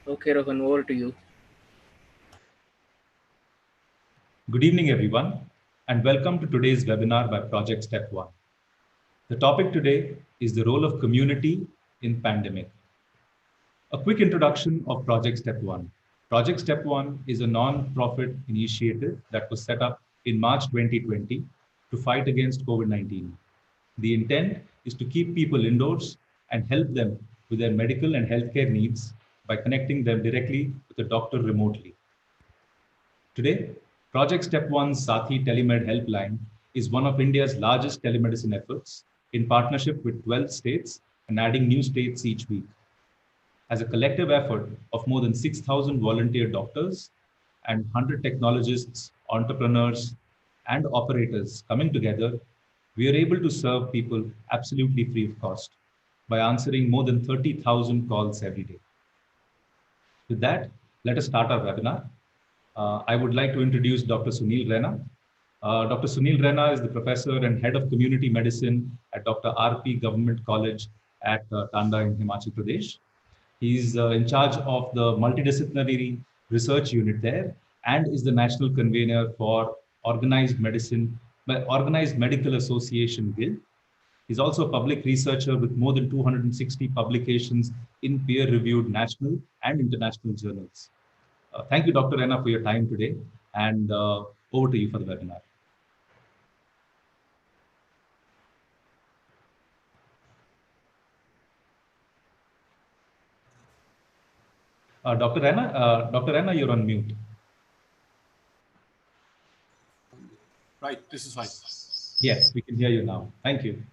Okay, Rohan, over to you. Good evening, everyone, and welcome to today's webinar by Project Step One. The topic today is the role of community in pandemic. A quick introduction of Project Step One. Project Step One is a non-profit initiative that was set up in March 2020 to fight against COVID-19. The intent is to keep people indoors and help them with their medical and healthcare needs by connecting them directly with a doctor remotely. Today, Project Step One's Sathi Telemed Helpline is one of India's largest telemedicine efforts in partnership with 12 states and adding new states each week. As a collective effort of more than 6,000 volunteer doctors and 100 technologists, entrepreneurs, and operators coming together, we are able to serve people absolutely free of cost by answering more than 30,000 calls every day. With that, let us start our webinar. I would like to introduce Dr. Sunil Rena. Dr. Sunil Rena is the professor and head of community medicine at Dr. R.P. Government College at Tanda in Himachal Pradesh. He's in charge of the multidisciplinary research unit there and is the national convener for Organized Medical Association Guild. He's also a public researcher with more than 260 publications in peer-reviewed national and international journals. Thank you, Dr. Rena, for your time today, and over to you for the webinar. Dr. Rena, you're on mute. Right, this is fine. Yes, we can hear you now. Thank you.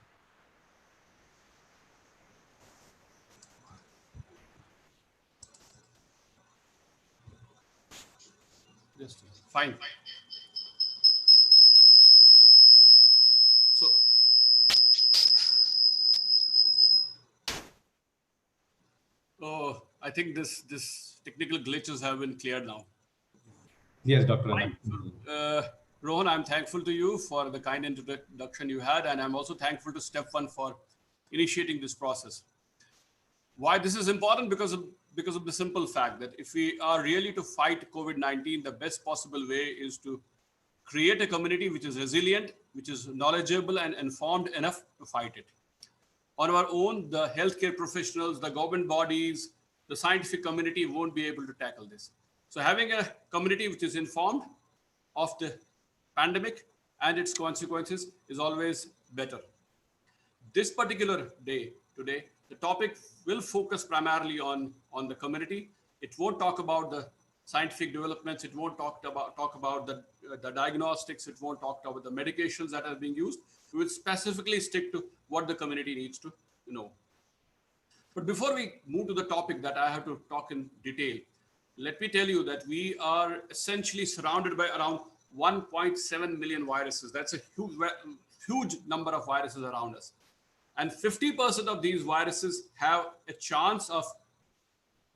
Just fine. So, I think this technical glitches have been cleared now. Yes, Dr. Rena. Fine. Rohan, I'm thankful to you for the kind introduction you had, and I'm also thankful to Step One for initiating this process. Why this is important? Because of the simple fact that if we are really to fight COVID-19, the best possible way is to create a community which is resilient, which is knowledgeable and informed enough to fight it. On our own, the healthcare professionals, the government bodies, the scientific community won't be able to tackle this. So having a community which is informed of the pandemic and its consequences is always better. This particular day, today, the topic will focus primarily on the community. It won't talk about the scientific developments. It won't talk about the diagnostics. It won't talk about the medications that are being used. We will specifically stick to what the community needs to know. But before we move to the topic that I have to talk in detail, let me tell you that we are essentially surrounded by around 1.7 million viruses. That's a huge number of viruses around us. And 50% of these viruses have a chance of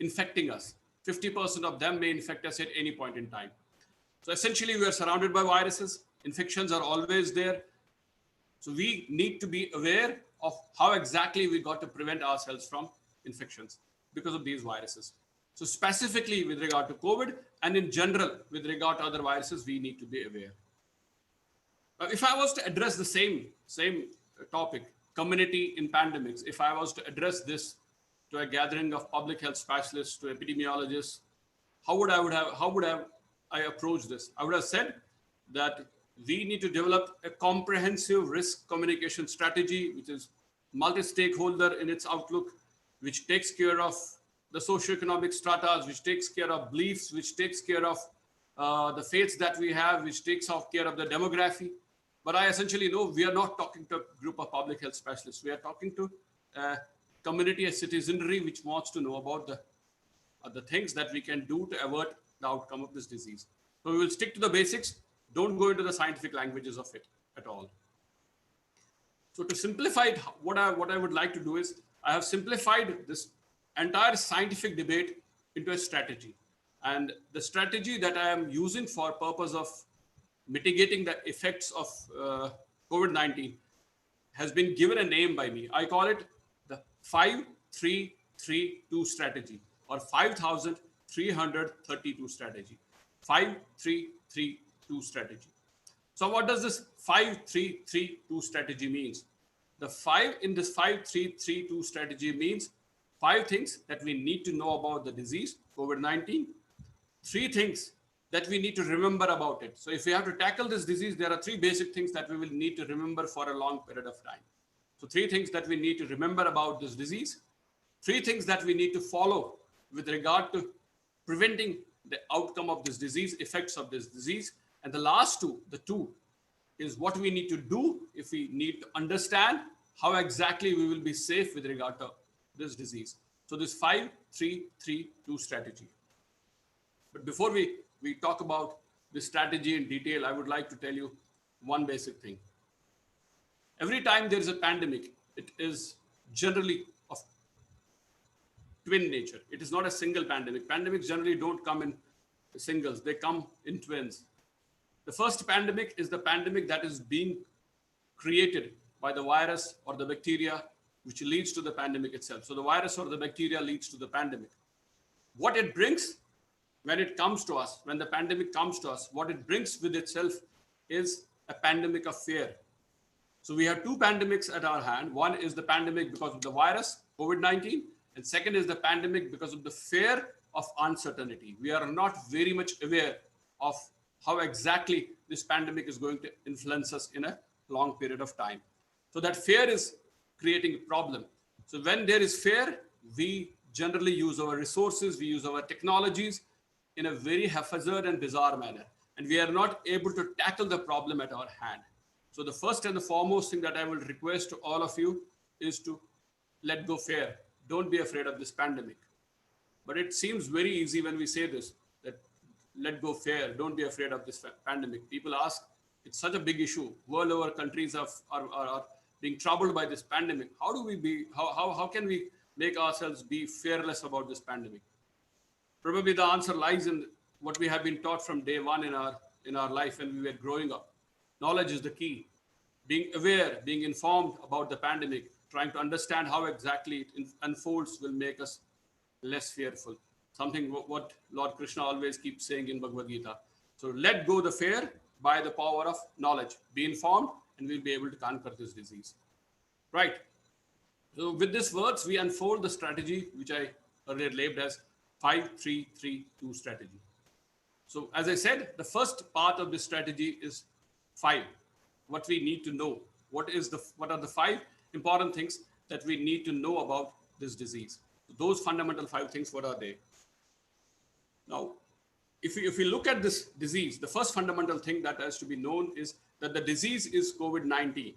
infecting us. 50% of them may infect us at any point in time. So essentially, we are surrounded by viruses. Infections are always there. So we need to be aware of how exactly we got to prevent ourselves from infections because of these viruses. So specifically with regard to COVID and in general with regard to other viruses, we need to be aware. If I was to address the same topic, community in pandemics, if I was to address this to a gathering of public health specialists, to epidemiologists, how would I approach this? I would have said that we need to develop a comprehensive risk communication strategy, which is multi-stakeholder in its outlook, which takes care of the socioeconomic strata, which takes care of beliefs, which takes care of the faiths that we have, which takes care of the demography. But I essentially know we are not talking to a group of public health specialists. We are talking to a community, a citizenry, which wants to know about the things that we can do to avert the outcome of this disease. So we will stick to the basics. Don't go into the scientific languages of it at all. So to simplify it, what I would like to do is I have simplified this entire scientific debate into a strategy. And the strategy that I am using for purpose of mitigating the effects of COVID-19 has been given a name by me. I call it the 5-3-3-2 strategy. or 5,332 strategy. 5332 strategy. So what does this 5332 strategy means? The five in this 5332 strategy means five things that we need to know about the disease, COVID-19, three things that we need to remember about it. So if we have to tackle this disease, there are three basic things that we will need to remember for a long period of time. So three things that we need to remember about this disease, three things that we need to follow with regard to preventing the outcome of this disease, effects of this disease. And the last two, the two, is what we need to do if we need to understand how exactly we will be safe with regard to this disease. So this 5-3-3-2 strategy. But before we talk about this strategy in detail, I would like to tell you one basic thing. Every time there is a pandemic, it is generally of twin nature. It is not a single pandemic. Pandemics generally don't come in singles, they come in twins. The first pandemic is the pandemic that is being created by the virus or the bacteria, which leads to the pandemic itself. So the virus or the bacteria leads to the pandemic. What it brings when it comes to us, when the pandemic comes to us, what it brings with itself is a pandemic of fear. So we have two pandemics at our hand. One is the pandemic because of the virus, COVID-19, and second is the pandemic because of the fear of uncertainty. We are not very much aware of how exactly this pandemic is going to influence us in a long period of time. So that fear is creating a problem. So when there is fear, we generally use our resources, we use our technologies in a very haphazard and bizarre manner. And we are not able to tackle the problem at our hand. So the first and the foremost thing that I will request to all of you is to let go fear. Don't be afraid of this pandemic. But it seems very easy when we say this, that let go fear, don't be afraid of this pandemic. People ask, it's such a big issue. World over countries are being troubled by this pandemic. How can we make ourselves be fearless about this pandemic? Probably the answer lies in what we have been taught from day one in our life when we were growing up. Knowledge is the key. Being aware, being informed about the pandemic, trying to understand how exactly it unfolds will make us less fearful. Something what Lord Krishna always keeps saying in Bhagavad Gita. So let go the fear by the power of knowledge. Be informed and we'll be able to conquer this disease. Right. So with these words, we unfold the strategy which I earlier labeled as 5-3-3-2 strategy. So as I said, the first part of this strategy is 5. What we need to know. What are the 5 important things that we need to know about this disease? Those fundamental 5 things, what are they? Now, if we look at this disease, the first fundamental thing that has to be known is that the disease is COVID-19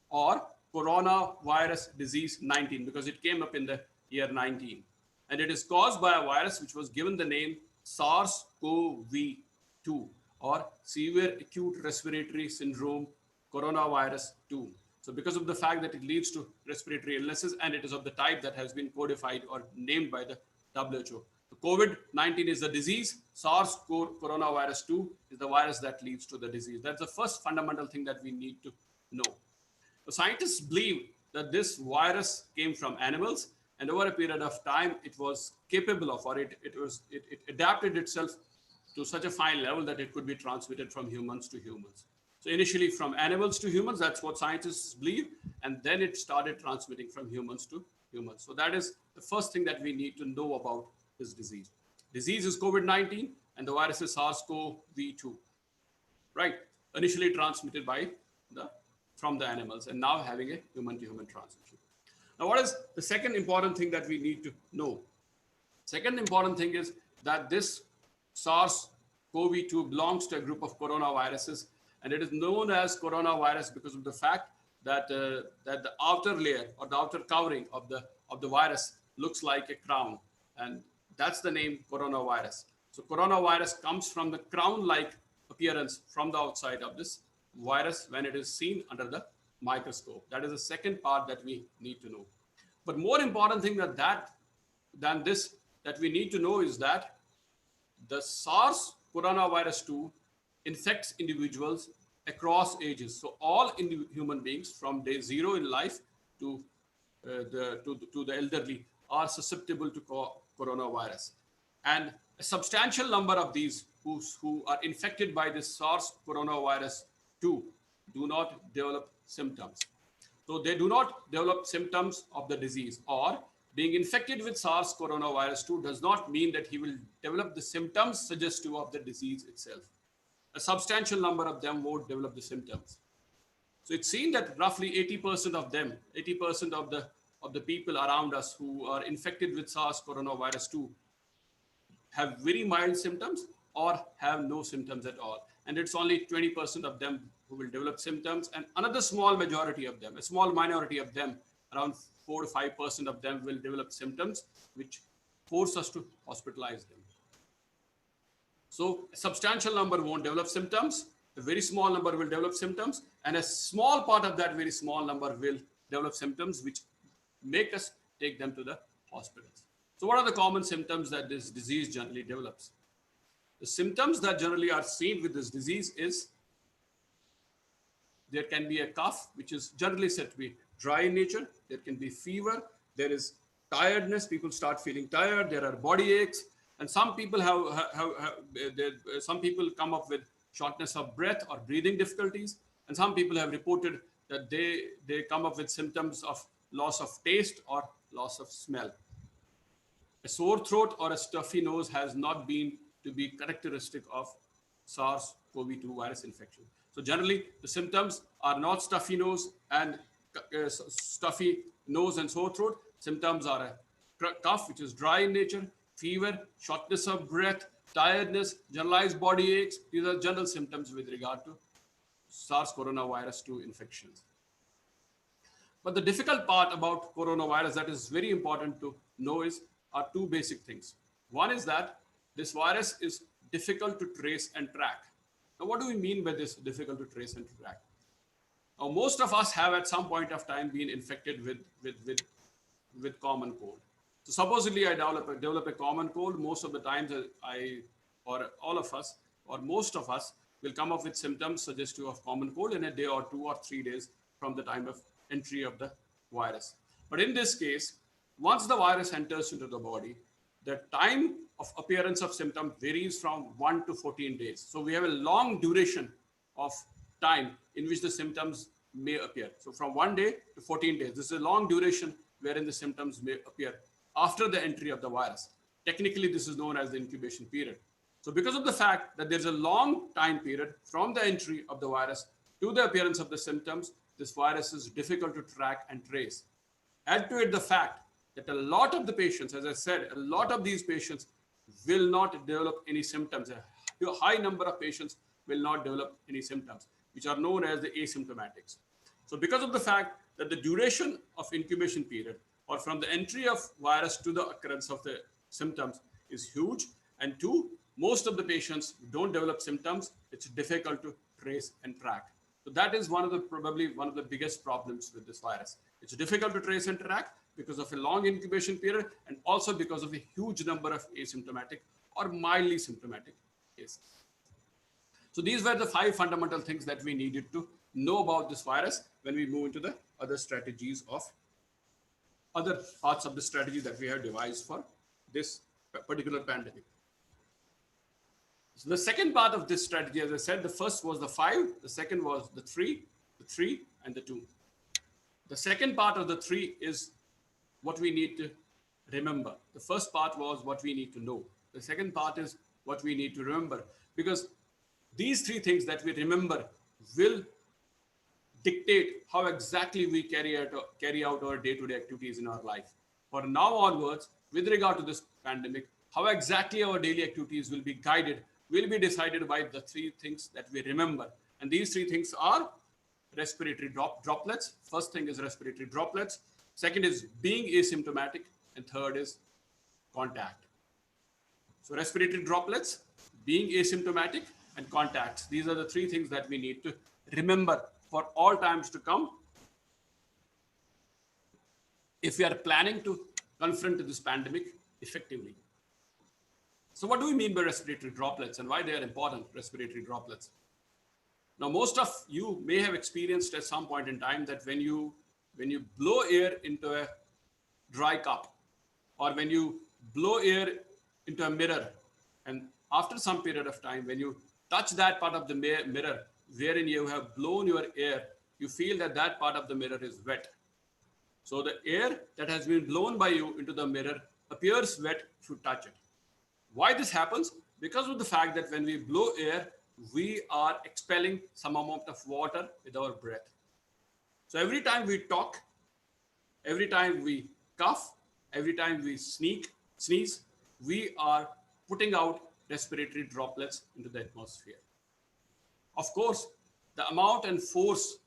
or coronavirus disease 19 because it came up in the year 19. And it is caused by a virus which was given the name SARS-CoV-2 or Severe Acute Respiratory Syndrome Coronavirus 2. So because of the fact that it leads to respiratory illnesses and it is of the type that has been codified or named by the WHO. So COVID-19 is the disease. SARS-CoV-2 is the virus that leads to the disease. That's the first fundamental thing that we need to know. The scientists believe that this virus came from animals and over a period of time it was capable of, or it adapted itself to such a fine level that it could be transmitted from humans to humans. So initially from animals to humans, that's what scientists believe, and then it started transmitting from humans to humans. So that is the first thing that we need to know about this disease. Disease is COVID-19 and the virus is SARS-CoV-2, right? Initially transmitted from the animals and now having a human-to-human transmission. Now, what is the second important thing that we need to know? Second important thing is that this SARS-CoV-2 belongs to a group of coronaviruses, and it is known as coronavirus because of the fact that that the outer layer or the outer covering of the virus looks like a crown, and that's the name coronavirus. So coronavirus comes from the crown-like appearance from the outside of this virus when it is seen under the microscope. That is the second part that we need to know. But more important thing than this that we need to know is that the SARS coronavirus 2 infects individuals across ages. So all human beings from day 0 in life to to the elderly are susceptible to coronavirus. And a substantial number of these who are infected by this SARS coronavirus 2 do not develop symptoms. So they do not develop symptoms of the disease, or being infected with SARS coronavirus 2 does not mean that he will develop the symptoms suggestive of the disease itself. A substantial number of them won't develop the symptoms. So it's seen that roughly 80% of them, 80% of the people around us who are infected with SARS coronavirus 2 have very mild symptoms or have no symptoms at all. And it's only 20% of them who will develop symptoms, and another small majority of them, a small minority of them, around 4 to 5% of them will develop symptoms which force us to hospitalize them. So a substantial number won't develop symptoms, a very small number will develop symptoms, and a small part of that very small number will develop symptoms which make us take them to the hospitals. So what are the common symptoms that this disease generally develops? The symptoms that generally are seen with this disease is there can be a cough, which is generally said to be dry in nature. There can be fever. There is tiredness. People start feeling tired. There are body aches. And some people some people come up with shortness of breath or breathing difficulties. And some people have reported that they come up with symptoms of loss of taste or loss of smell. A sore throat or a stuffy nose has not been to be characteristic of SARS-CoV-2 virus infection. So generally, the symptoms are not stuffy nose and sore throat. Symptoms are a cough, which is dry in nature, fever, shortness of breath, tiredness, generalized body aches. These are general symptoms with regard to SARS coronavirus 2 infections. But the difficult part about coronavirus that is very important to know are two basic things. One is that this virus is difficult to trace and track. Now, what do we mean by this difficult to trace and track? Now, most of us have at some point of time been infected with common cold. So supposedly I develop a common cold. Most of the times most of us will come up with symptoms suggestive of common cold in a day or 2 or 3 days from the time of entry of the virus. But in this case, once the virus enters into the body, the time of appearance of symptom varies from 1 to 14 days. So we have a long duration of time in which the symptoms may appear. So from 1 day to 14 days, this is a long duration wherein the symptoms may appear after the entry of the virus. Technically, this is known as the incubation period. So because of the fact that there's a long time period from the entry of the virus to the appearance of the symptoms, this virus is difficult to track and trace. Add to it the fact that a lot of the patients, as I said, a lot of these patients will not develop any symptoms. A high number of patients will not develop any symptoms, which are known as the asymptomatics. So because of the fact that the duration of incubation period or from the entry of virus to the occurrence of the symptoms is huge, and two, most of the patients don't develop symptoms, it's difficult to trace and track. So that is probably one of the biggest problems with this virus. It's difficult to trace and track because of a long incubation period and also because of a huge number of asymptomatic or mildly symptomatic cases. So these were the 5 fundamental things that we needed to know about this virus when we move into the other strategies of other parts of the strategy that we have devised for this particular pandemic. So the second part of this strategy, as I said, the first was the 5, the second was the 3, and the 2. The second part of the 3 is what we need to remember. The first part was what we need to know. The second part is what we need to remember, because these 3 things that we remember will dictate how exactly we carry out our day-to-day activities in our life. For now onwards, with regard to this pandemic, how exactly our daily activities will be guided will be decided by the 3 things that we remember. And these 3 things are respiratory droplets. First thing is respiratory droplets. Second is being asymptomatic. And third is contact. So respiratory droplets, being asymptomatic, and contacts. These are the 3 things that we need to remember for all times to come if we are planning to confront this pandemic effectively. So what do we mean by respiratory droplets and why they are important, respiratory droplets? Now, most of you may have experienced at some point in time that when you when you blow air into a dry cup, or when you blow air into a mirror, and after some period of time, when you touch that part of the mirror wherein you have blown your air, you feel that that part of the mirror is wet. So the air that has been blown by you into the mirror appears wet if you touch it. Why this happens? Because of the fact that when we blow air, we are expelling some amount of water with our breath. So every time we talk, every time we cough, every time we sneeze, we are putting out respiratory droplets into the atmosphere. Of course, the amount and force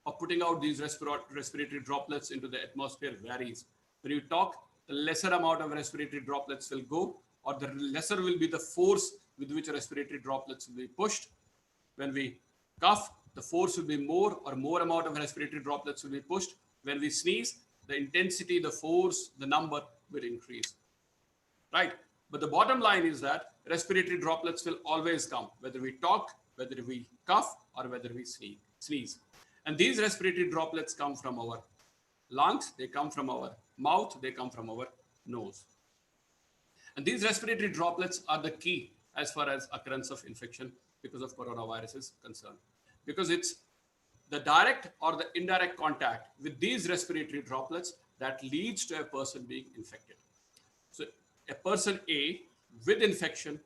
of putting out these respiratory droplets into the atmosphere varies. When you talk, the lesser amount of respiratory droplets will go, or the lesser will be the force with which respiratory droplets will be pushed. When we cough, the force will be more, or more amount of respiratory droplets will be pushed. When we sneeze, the intensity, the force, the number will increase. Right? But the bottom line is that respiratory droplets will always come, whether we talk, whether we cough, or whether we sneeze. And these respiratory droplets come from our lungs, they come from our mouth, they come from our nose. And these respiratory droplets are the key as far as occurrence of infection because of coronavirus is concerned. Because it's the direct or the indirect contact with these respiratory droplets that leads to a person being infected. So a person A with infection,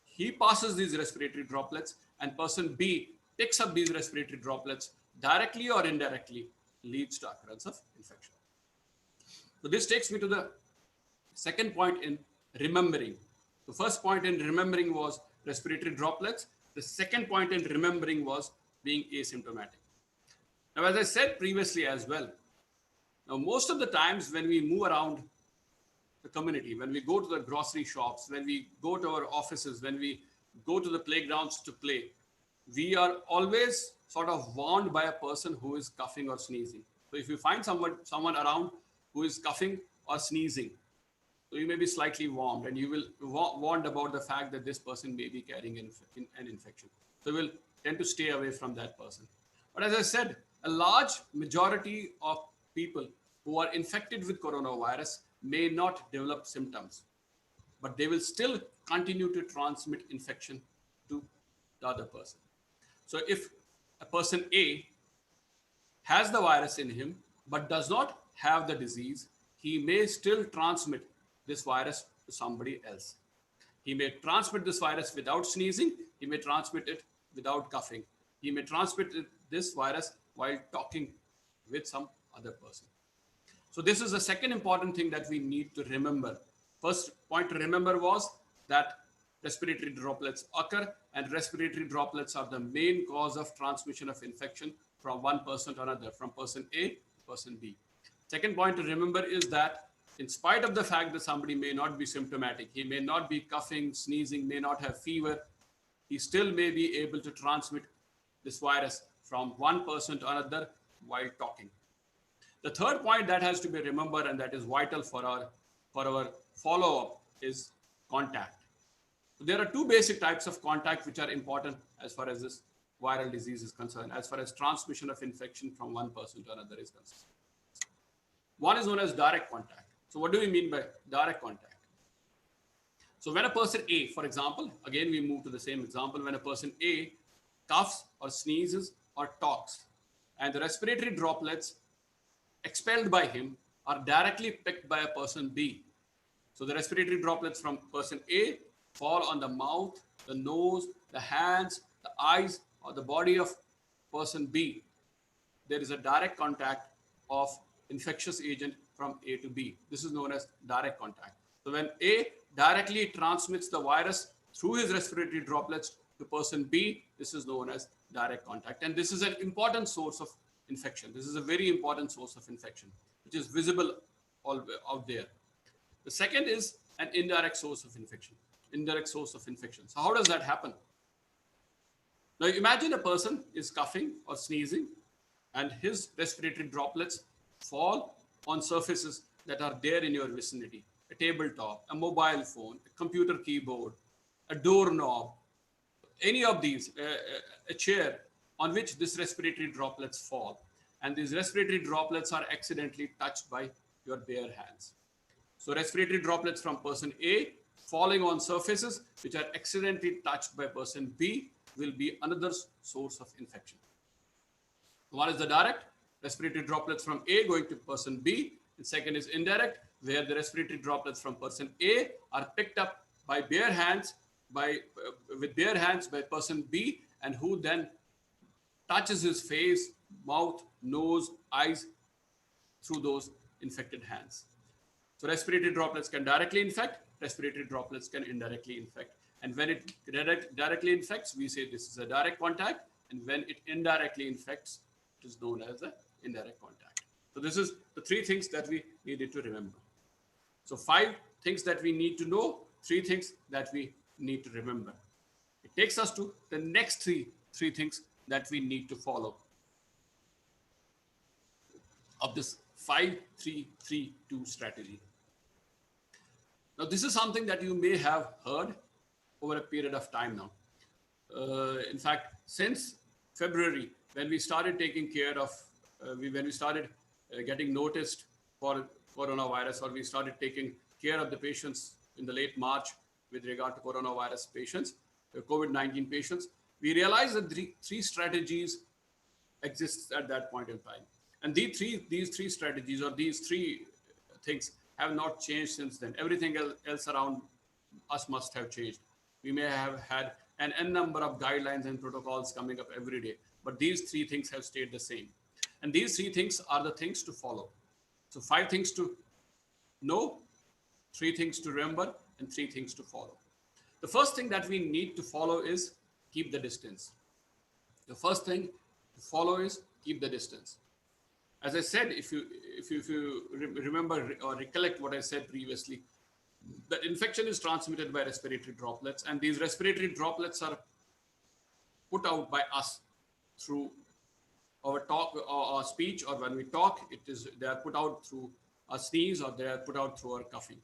he passes these respiratory droplets, and person B picks up these respiratory droplets directly or indirectly, leads to occurrence of infection. So this takes me to the second point in remembering. The first point in remembering was respiratory droplets. The second point in remembering was being asymptomatic. Now, as I said previously as well, now most of the times when we move around the community, when we go to the grocery shops, when we go to our offices, when we go to the playgrounds to play, we are always sort of warned by a person who is coughing or sneezing. So if you find someone around who is coughing or sneezing, so you may be slightly warned, and you will warned about the fact that this person may be carrying an infection. So we'll tend to stay away from that person. But as I said, a large majority of people who are infected with coronavirus may not develop symptoms, but they will still continue to transmit infection to the other person. So if a person A has the virus in him but does not have the disease, he may still transmit this virus to somebody else. He may transmit this virus without sneezing, he may transmit it without coughing, he may transmit this virus while talking with some other person. So this is the second important thing that we need to remember. First point to remember was that respiratory droplets occur, and respiratory droplets are the main cause of transmission of infection from one person to another, from person A to person B. Second point to remember is that in spite of the fact that somebody may not be symptomatic, he may not be coughing, sneezing, may not have fever, he still may be able to transmit this virus from one person to another while talking. The third point that has to be remembered, and that is vital for our follow-up, is contact. So there are two basic types of contact which are important as far as this viral disease is concerned, as far as transmission of infection from one person to another is concerned. One is known as direct contact. So what do we mean by direct contact? So when a person A, for example, again we move to the same example, when a person A coughs or sneezes or talks, and the respiratory droplets expelled by him are directly picked by a person B. So the respiratory droplets from person A fall on the mouth, the nose, the hands, the eyes, or the body of person B. There is a direct contact of infectious agent from A to B. This is known as direct contact. So when A directly transmits the virus through his respiratory droplets to person B, this is known as direct contact. And this is an important source of infection. This is a very important source of infection, which is visible out there. The second is an indirect source of infection. Indirect source of infection. So how does that happen? Now imagine a person is coughing or sneezing, and his respiratory droplets fall on surfaces that are there in your vicinity. A tabletop, a mobile phone, a computer keyboard, a doorknob, any of these, a chair on which this respiratory droplets fall. and these respiratory droplets are accidentally touched by your bare hands. So respiratory droplets from person A falling on surfaces which are accidentally touched by person B will be another source of infection. One is the direct, respiratory droplets from A going to person B, and second is indirect, where the respiratory droplets from person A are picked up by bare hands by with bare hands by person B, and who then touches his face, mouth, nose, eyes through those infected hands. So respiratory droplets can directly infect, respiratory droplets can indirectly infect. And when it directly infects, we say this is a direct contact. And when it indirectly infects, it is known as an indirect contact. So this is the three things that we needed to remember. So 5 things that we need to know, 3 things that we need to remember. It takes us to the next three things that we need to follow of this 5-3-3-2 strategy. Now, this is something that you may have heard over a period of time now. In fact, since February, when we started taking care of, when we started getting noticed for coronavirus, or we started taking care of the patients in the late March with regard to coronavirus patients, COVID-19 patients, we realized that three strategies exist at that point in time. And these three strategies, or these three things, have not changed since then. Everything else around us must have changed. We may have had an n number of guidelines and protocols coming up every day, but these 3 things have stayed the same. And these 3 things are the things to follow. So 5 things to know, 3 things to remember, and 3 things to follow. The first thing that we need to follow is keep the distance. The first thing to follow is keep the distance. As I said, if you remember or recollect what I said previously, the infection is transmitted by respiratory droplets, and these respiratory droplets are put out by us through our talk or our speech, or when we talk, they are put out through a sneeze, or they are put out through our coughing.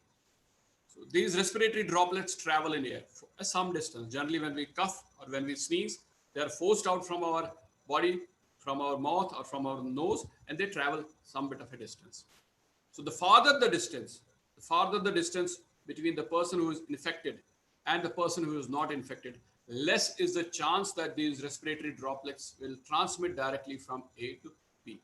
So these respiratory droplets travel in air for some distance. Generally, when we cough or when we sneeze, they are forced out from our body, from our mouth, or from our nose, and they travel some bit of a distance. So the farther the distance between the person who is infected and the person who is not infected, less is the chance that these respiratory droplets will transmit directly from A to B.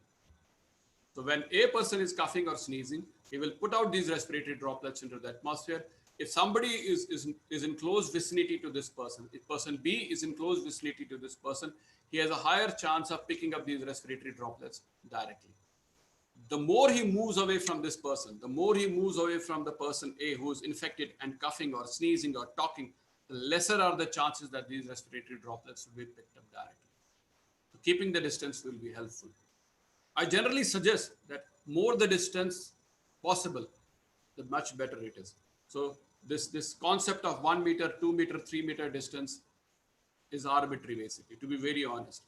So when a person is coughing or sneezing, he will put out these respiratory droplets into the atmosphere. If somebody is in close vicinity to this person, if person B is in close vicinity to this person, he has a higher chance of picking up these respiratory droplets directly. The more he moves away from this person, the more he moves away from the person A who is infected and coughing or sneezing or talking, the lesser are the chances that these respiratory droplets will be picked up directly. So keeping the distance will be helpful. I generally suggest that more the distance possible, the much better it is. So this concept of 1 meter, 2 meter, 3 meter distance is arbitrary, basically, to be very honest.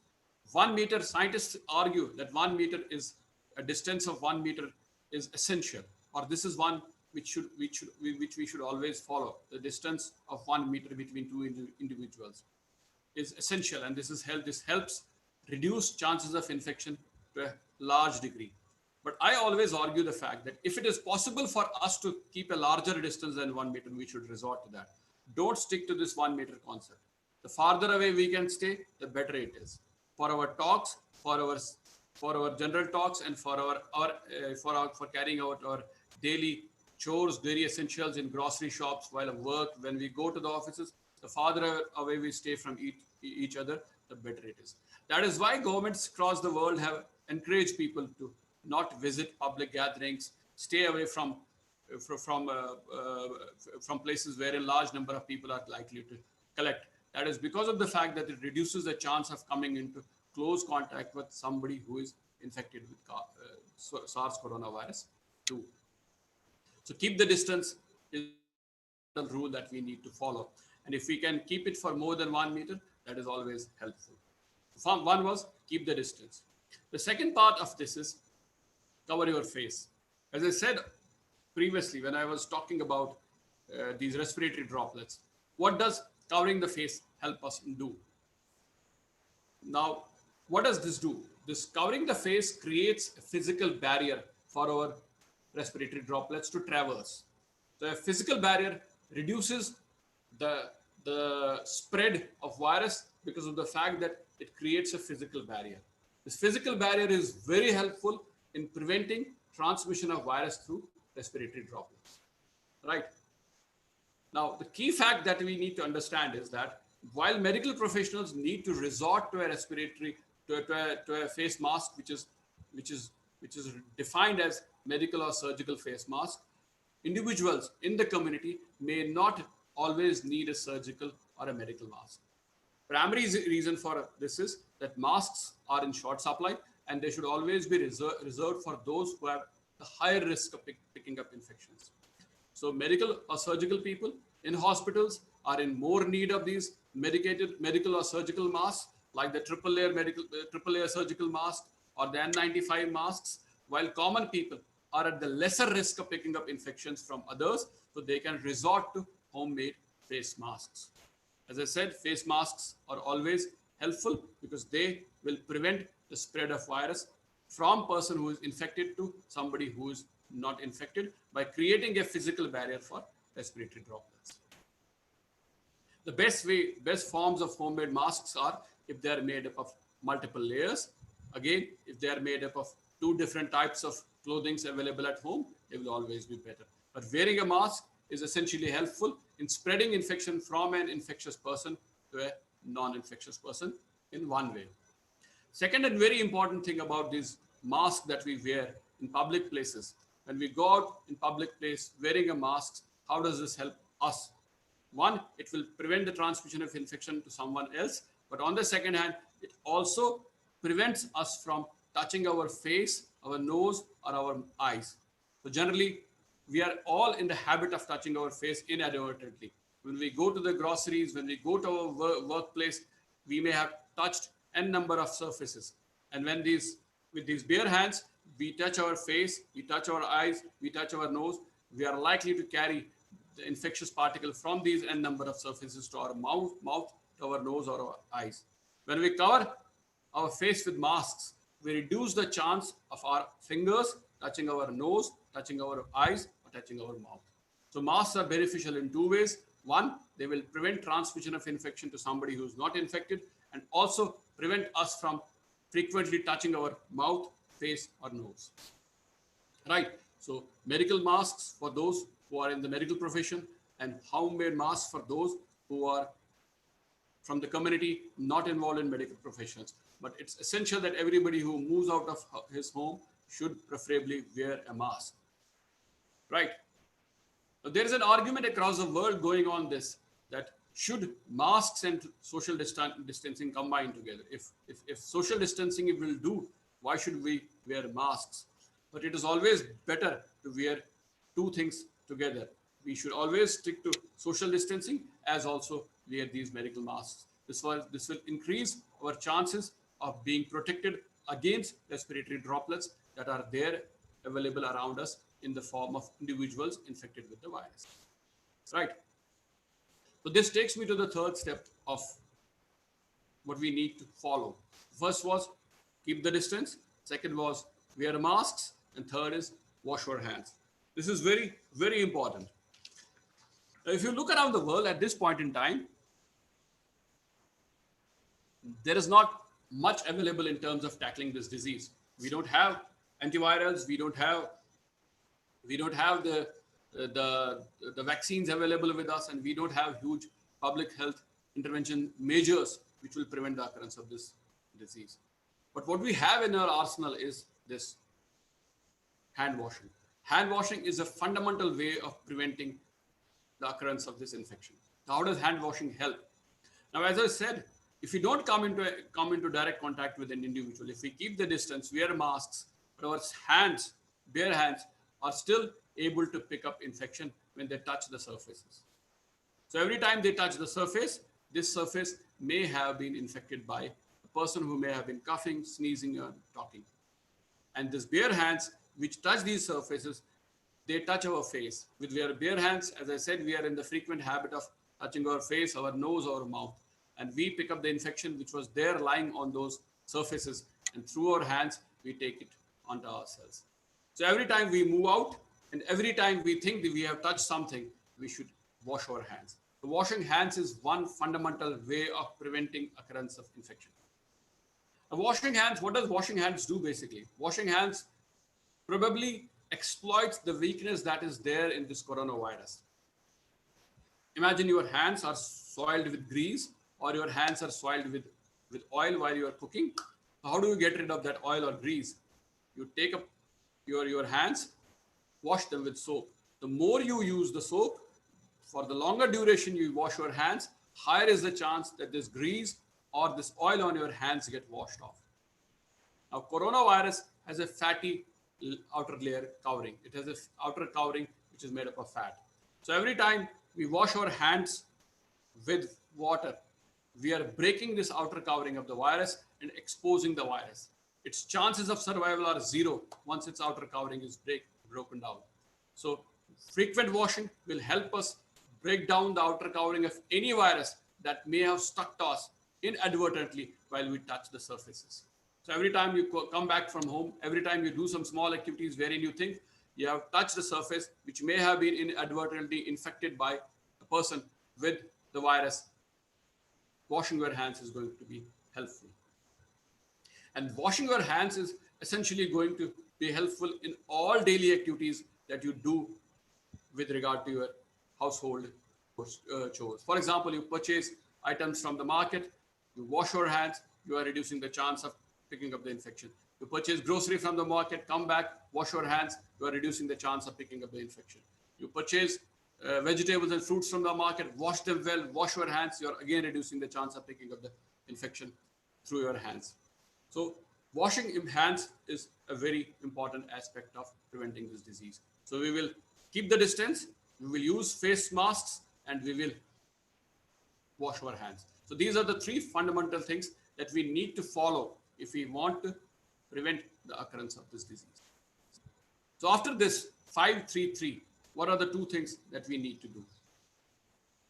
1 meter, scientists argue that 1 meter is a distance of 1 meter is essential, or this is one which we should always follow. The distance of 1 meter between two individuals is essential, and this helps reduce chances of infection to a large degree. But I always argue the fact that if it is possible for us to keep a larger distance than 1 meter, we should resort to that. Don't stick to this 1 meter concept. The farther away we can stay, the better it is. For our talks, for our general talks, and for carrying out our daily chores, daily essentials in grocery shops, while at work, when we go to the offices, the farther away we stay from each other, the better it is. That is why governments across the world have encouraged people to not visit public gatherings, stay away from places where a large number of people are likely to collect. That is because of the fact that it reduces the chance of coming into close contact with somebody who is infected with SARS coronavirus 2. So keep the distance is the rule that we need to follow. And if we can keep it for more than 1 meter, that is always helpful. One was keep the distance. The second part of this is cover your face. As I said previously, when I was talking about these respiratory droplets, what does covering the face help us do? Now, what does this do? this covering the face creates a physical barrier for our respiratory droplets to traverse. The physical barrier reduces the, the spread of virus because of the fact that it creates a physical barrier. This physical barrier is very helpful in preventing transmission of virus through respiratory droplets. Right? Now, the key fact that we need to understand is that while medical professionals need to resort to a respiratory to a face mask, which is which is defined as medical or surgical face mask, individuals in the community may not always need a surgical or a medical mask. Primary reason for this is that masks are in short supply and they should always be reserved for those who have the higher risk of picking up infections. So medical or surgical people in hospitals are in more need of these medicated medical or surgical masks, like the triple layer surgical mask or the N95 masks, while common people are at the lesser risk of picking up infections from others, so they can resort to homemade face masks. As I said, face masks are always helpful because they will prevent the spread of virus from person who is infected to somebody who is not infected by creating a physical barrier for respiratory droplets. The best forms of homemade masks are if they are made up of multiple layers. Again, if they are made up of two different types of clothing available at home, they will always be better. But wearing a mask is essentially helpful in spreading infection from an infectious person to a non-infectious person in one way. Second and very important thing about these masks that we wear in public places, when we go out in public place wearing a mask, how does this help us? One, it will prevent the transmission of infection to someone else, but on the second hand, it also prevents us from touching our face, our nose, or our eyes. So generally, we are all in the habit of touching our face inadvertently. When we go to the groceries, when we go to our workplace, we may have touched n number of surfaces. And when with these bare hands, we touch our face, we touch our eyes, we touch our nose, we are likely to carry the infectious particle from these n number of surfaces to our mouth, to our nose or our eyes. When we cover our face with masks, we reduce the chance of our fingers touching our nose, touching our eyes, or touching our mouth. So masks are beneficial in two ways. One, they will prevent transmission of infection to somebody who is not infected and also prevent us from frequently touching our mouth, face, or nose. Right? So medical masks for those who are in the medical profession and homemade masks for those who are from the community not involved in medical professions. But it's essential that everybody who moves out of his home should preferably wear a mask. Right? Now, there is an argument across the world going on this, that should masks and social distancing combine together? If social distancing will do, why should we wear masks? But it is always better to wear two things together. We should always stick to social distancing as also wear these medical masks. This will increase our chances of being protected against respiratory droplets that are there available around us in the form of individuals infected with the virus. Right? So this takes me to the third step of what we need to follow. First was keep the distance. Second was wear masks. And third is wash our hands. This is very, very important. Now, if you look around the world at this point in time, there is not much available in terms of tackling this disease. We don't have antivirals. We don't have the vaccines available with us, and we don't have huge public health intervention measures which will prevent the occurrence of this disease. But what we have in our arsenal is this hand washing. Hand washing is a fundamental way of preventing the occurrence of this infection. Now, how does hand washing help? Now, as I said, if we don't come into direct contact with an individual, if we keep the distance, wear masks, but our hands, bare hands, are still able to pick up infection when they touch the surfaces. So every time they touch the surface, this surface may have been infected by a person who may have been coughing, sneezing, or talking. And these bare hands, which touch these surfaces, they touch our face. With our bare hands, as I said, we are in the frequent habit of touching our face, our nose, or mouth. And we pick up the infection which was there lying on those surfaces. and through our hands, we take it onto ourselves. So every time we move out and every time we think that we have touched something, we should wash our hands. So washing hands is one fundamental way of preventing occurrence of infection. Now, washing hands, what does washing hands do basically? Washing hands probably exploits the weakness that is there in this coronavirus. Imagine your hands are soiled with grease or your hands are soiled with oil while you are cooking. How do you get rid of that oil or grease? You take up your hands, wash them with soap. The more you use the soap, for the longer duration you wash your hands, higher is the chance that this grease or this oil on your hands get washed off. Now, coronavirus has a fatty outer layer covering. It has an outer covering which is made up of fat. So every time we wash our hands with water, we are breaking this outer covering of the virus and exposing the virus. Its chances of survival are zero once its outer covering is broken down. So frequent washing will help us break down the outer covering of any virus that may have stuck to us inadvertently while we touch the surfaces. So every time you come back from home, every time you do some small activities wherein you think you have touched the surface which may have been inadvertently infected by a person with the virus, washing your hands is going to be helpful. And washing your hands is essentially going to be helpful in all daily activities that you do with regard to your household chores. For example, you purchase items from the market, you wash your hands, you are reducing the chance of picking up the infection. You purchase grocery from the market, come back, wash your hands, you are reducing the chance of picking up the infection. You purchase vegetables and fruits from the market, wash them well, wash your hands, you are again reducing the chance of picking up the infection through your hands. So washing hands is a very important aspect of preventing this disease. So we will keep the distance, we will use face masks, and we will wash our hands. So these are the three fundamental things that we need to follow if we want to prevent the occurrence of this disease. So after this 5-3-3, what are the two things that we need to do?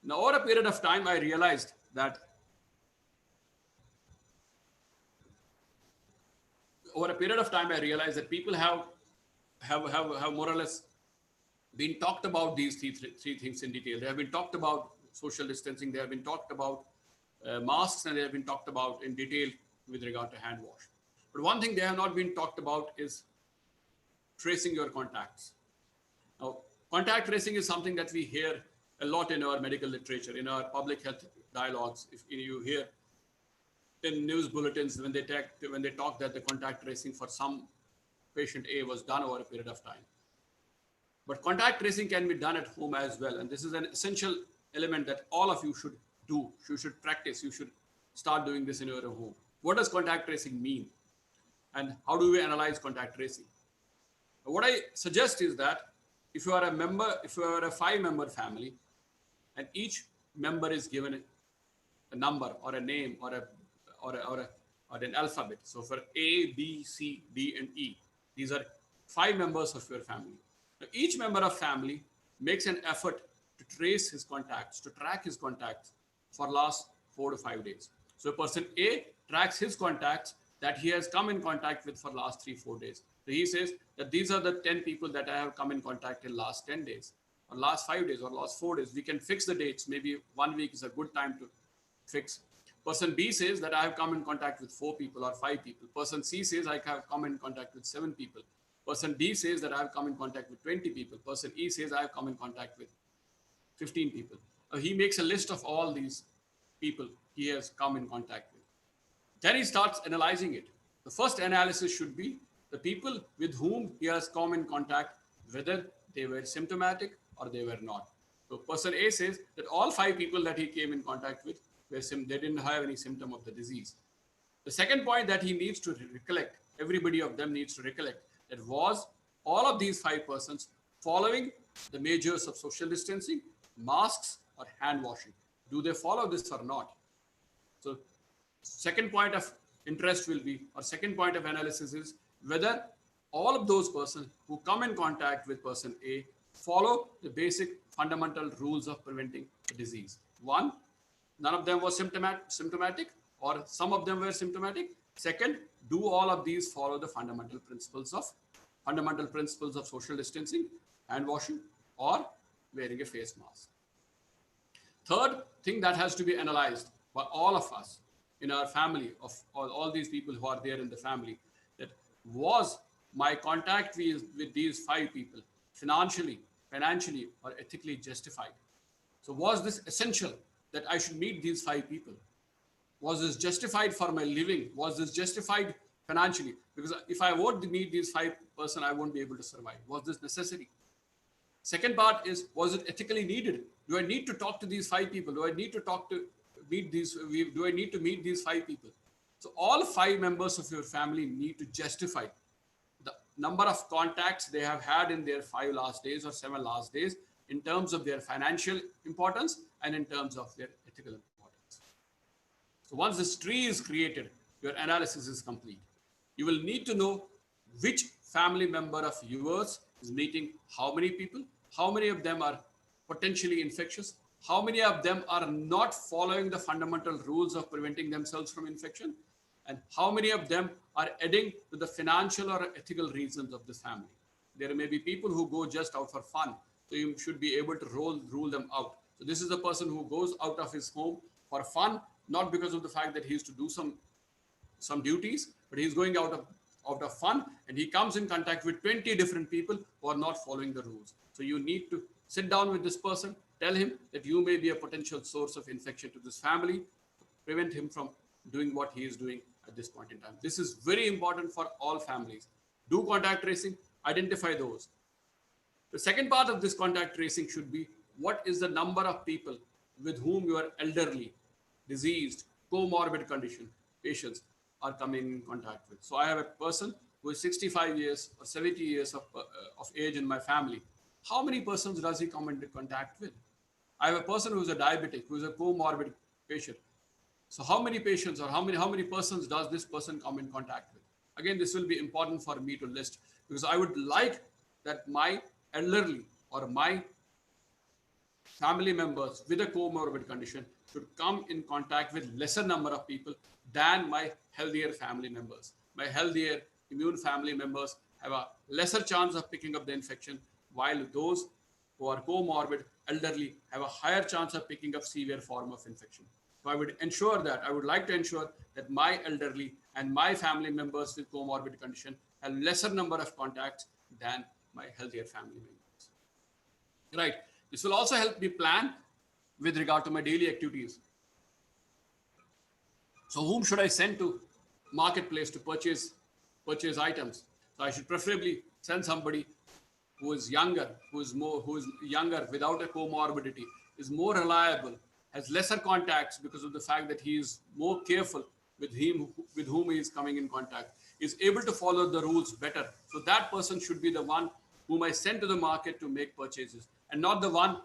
Now, over a period of time, I realized that people have more or less been talked about these three things in detail. They have been talked about social distancing, they have been talked about masks, and they have been talked about in detail with regard to hand wash. But one thing they have not been talked about is tracing your contacts. Now, contact tracing is something that we hear a lot in our medical literature, in our public health dialogues. If you hear in news bulletins when they talk that the contact tracing for some patient A was done over a period of time. But contact tracing can be done at home as well. And this is an essential element that all of you should do. You should practice. You should start doing this in your home. What does contact tracing mean? And how do we analyze contact tracing? What I suggest is that if you are a 5-member family, and each member is given a number or a name or an alphabet. So for A, B, C, D, and E, these are 5 members of your family. Now, each member of family makes an effort to trace his contacts, to track his contacts for last 4 to 5 days. So person A tracks his contacts that he has come in contact with for last 3-4 days. So he says that these are the 10 people that I have come in contact in last 10 days or last 5 days or last 4 days. We can fix the dates. Maybe 1 week is a good time to fix. Person B says that I have come in contact with 4 people or 5 people. Person C says I have come in contact with 7 people. Person D says that I have come in contact with 20 people. Person E says I have come in contact with 15 people. He makes a list of all these people he has come in contact with. Then he starts analyzing it. The first analysis should be the people with whom he has come in contact, whether they were symptomatic or they were not. So person A says that all 5 people that he came in contact with, they didn't have any symptom of the disease. The second point that he needs to recollect, everybody of them needs to recollect, that was all of these 5 persons following the measures of social distancing, masks, or hand washing. Do they follow this or not? So second point of interest will be, or second point of analysis is whether all of those persons who come in contact with person A follow the basic fundamental rules of preventing the disease. 1, none of them was symptomatic, or some of them were symptomatic, Second, do all of these follow the fundamental principles of social distancing, hand washing, or wearing a face mask. Third thing that has to be analyzed by all of us in our family, of all these people who are there in the family, that was my contact with these five people financially, or ethically justified? So, was this essential that I should meet these five people? Was this justified for my living? Was this justified financially? Because if I won't meet these five person, I won't be able to survive. Was this necessary? Second part is, was it ethically needed? Do I need to talk to these five people? Do I need to meet these five people? So all five members of your family need to justify the number of contacts they have had in their 5 last days or 7 last days, in terms of their financial importance and in terms of their ethical importance. So once this tree is created, your analysis is complete. You will need to know which family member of yours is meeting how many people, how many of them are potentially infectious, how many of them are not following the fundamental rules of preventing themselves from infection, and how many of them are adding to the financial or ethical reasons of this family. There may be people who go just out for fun, so you should be able to rule them out. So this is the person who goes out of his home for fun, not because of the fact that he has to do some duties, but he's going out of fun, and he comes in contact with 20 different people who are not following the rules. So you need to sit down with this person, tell him that you may be a potential source of infection to this family, prevent him from doing what he is doing at this point in time. This is very important for all families. Do contact tracing, identify those. The second part of this contact tracing should be, what is the number of people with whom your elderly, diseased, comorbid condition patients are coming in contact with. So I have a person who is 65 years or 70 years of age in my family. How many persons does he come into contact with? I have a person who is a diabetic, who is a comorbid patient. So how many patients or how many persons does this person come in contact with? Again, this will be important for me to list, because I would like that my elderly or my family members with a comorbid condition should come in contact with lesser number of people than my healthier family members. My healthier immune family members have a lesser chance of picking up the infection, while those who are comorbid, elderly, have a higher chance of picking up severe form of infection. So I would like to ensure that my elderly and my family members with comorbid condition have lesser number of contacts than my healthier family members. Right. This will also help me plan with regard to my daily activities. So whom should I send to marketplace to purchase items? So I should preferably send somebody who is younger, without a comorbidity, is more reliable, has lesser contacts because of the fact that he is more careful with whom he is coming in contact, is able to follow the rules better. So that person should be the one whom I send to the market to make purchases, and not the one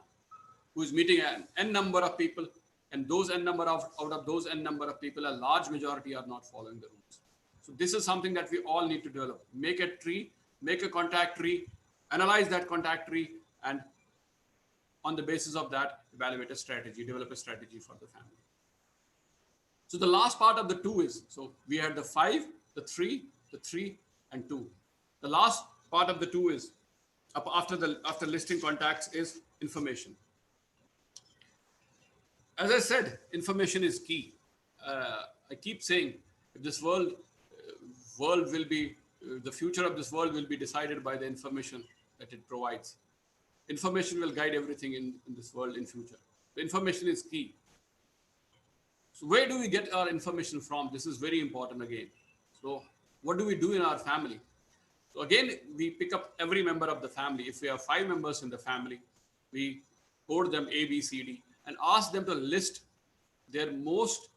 who is meeting an n number of people, and those out of those n number of people, a large majority are not following the rules. So this is something that we all need to develop. Make a tree, make a contact tree, analyze that contact tree, and on the basis of that, develop a strategy for the family. So the last part of the two is, so we had the 5, the 3, and 2. The last part of the two is, after listing contacts, is information. As I said, information is key. I keep saying, if this world will be, the future of this world will be decided by the information that it provides. Information will guide everything in this world in future. The information is key. So where do we get our information from? This is very important again. So what do we do in our family? So again, we pick up every member of the family. If we have 5 members in the family, we code them A, B, C, D, and ask them to list their most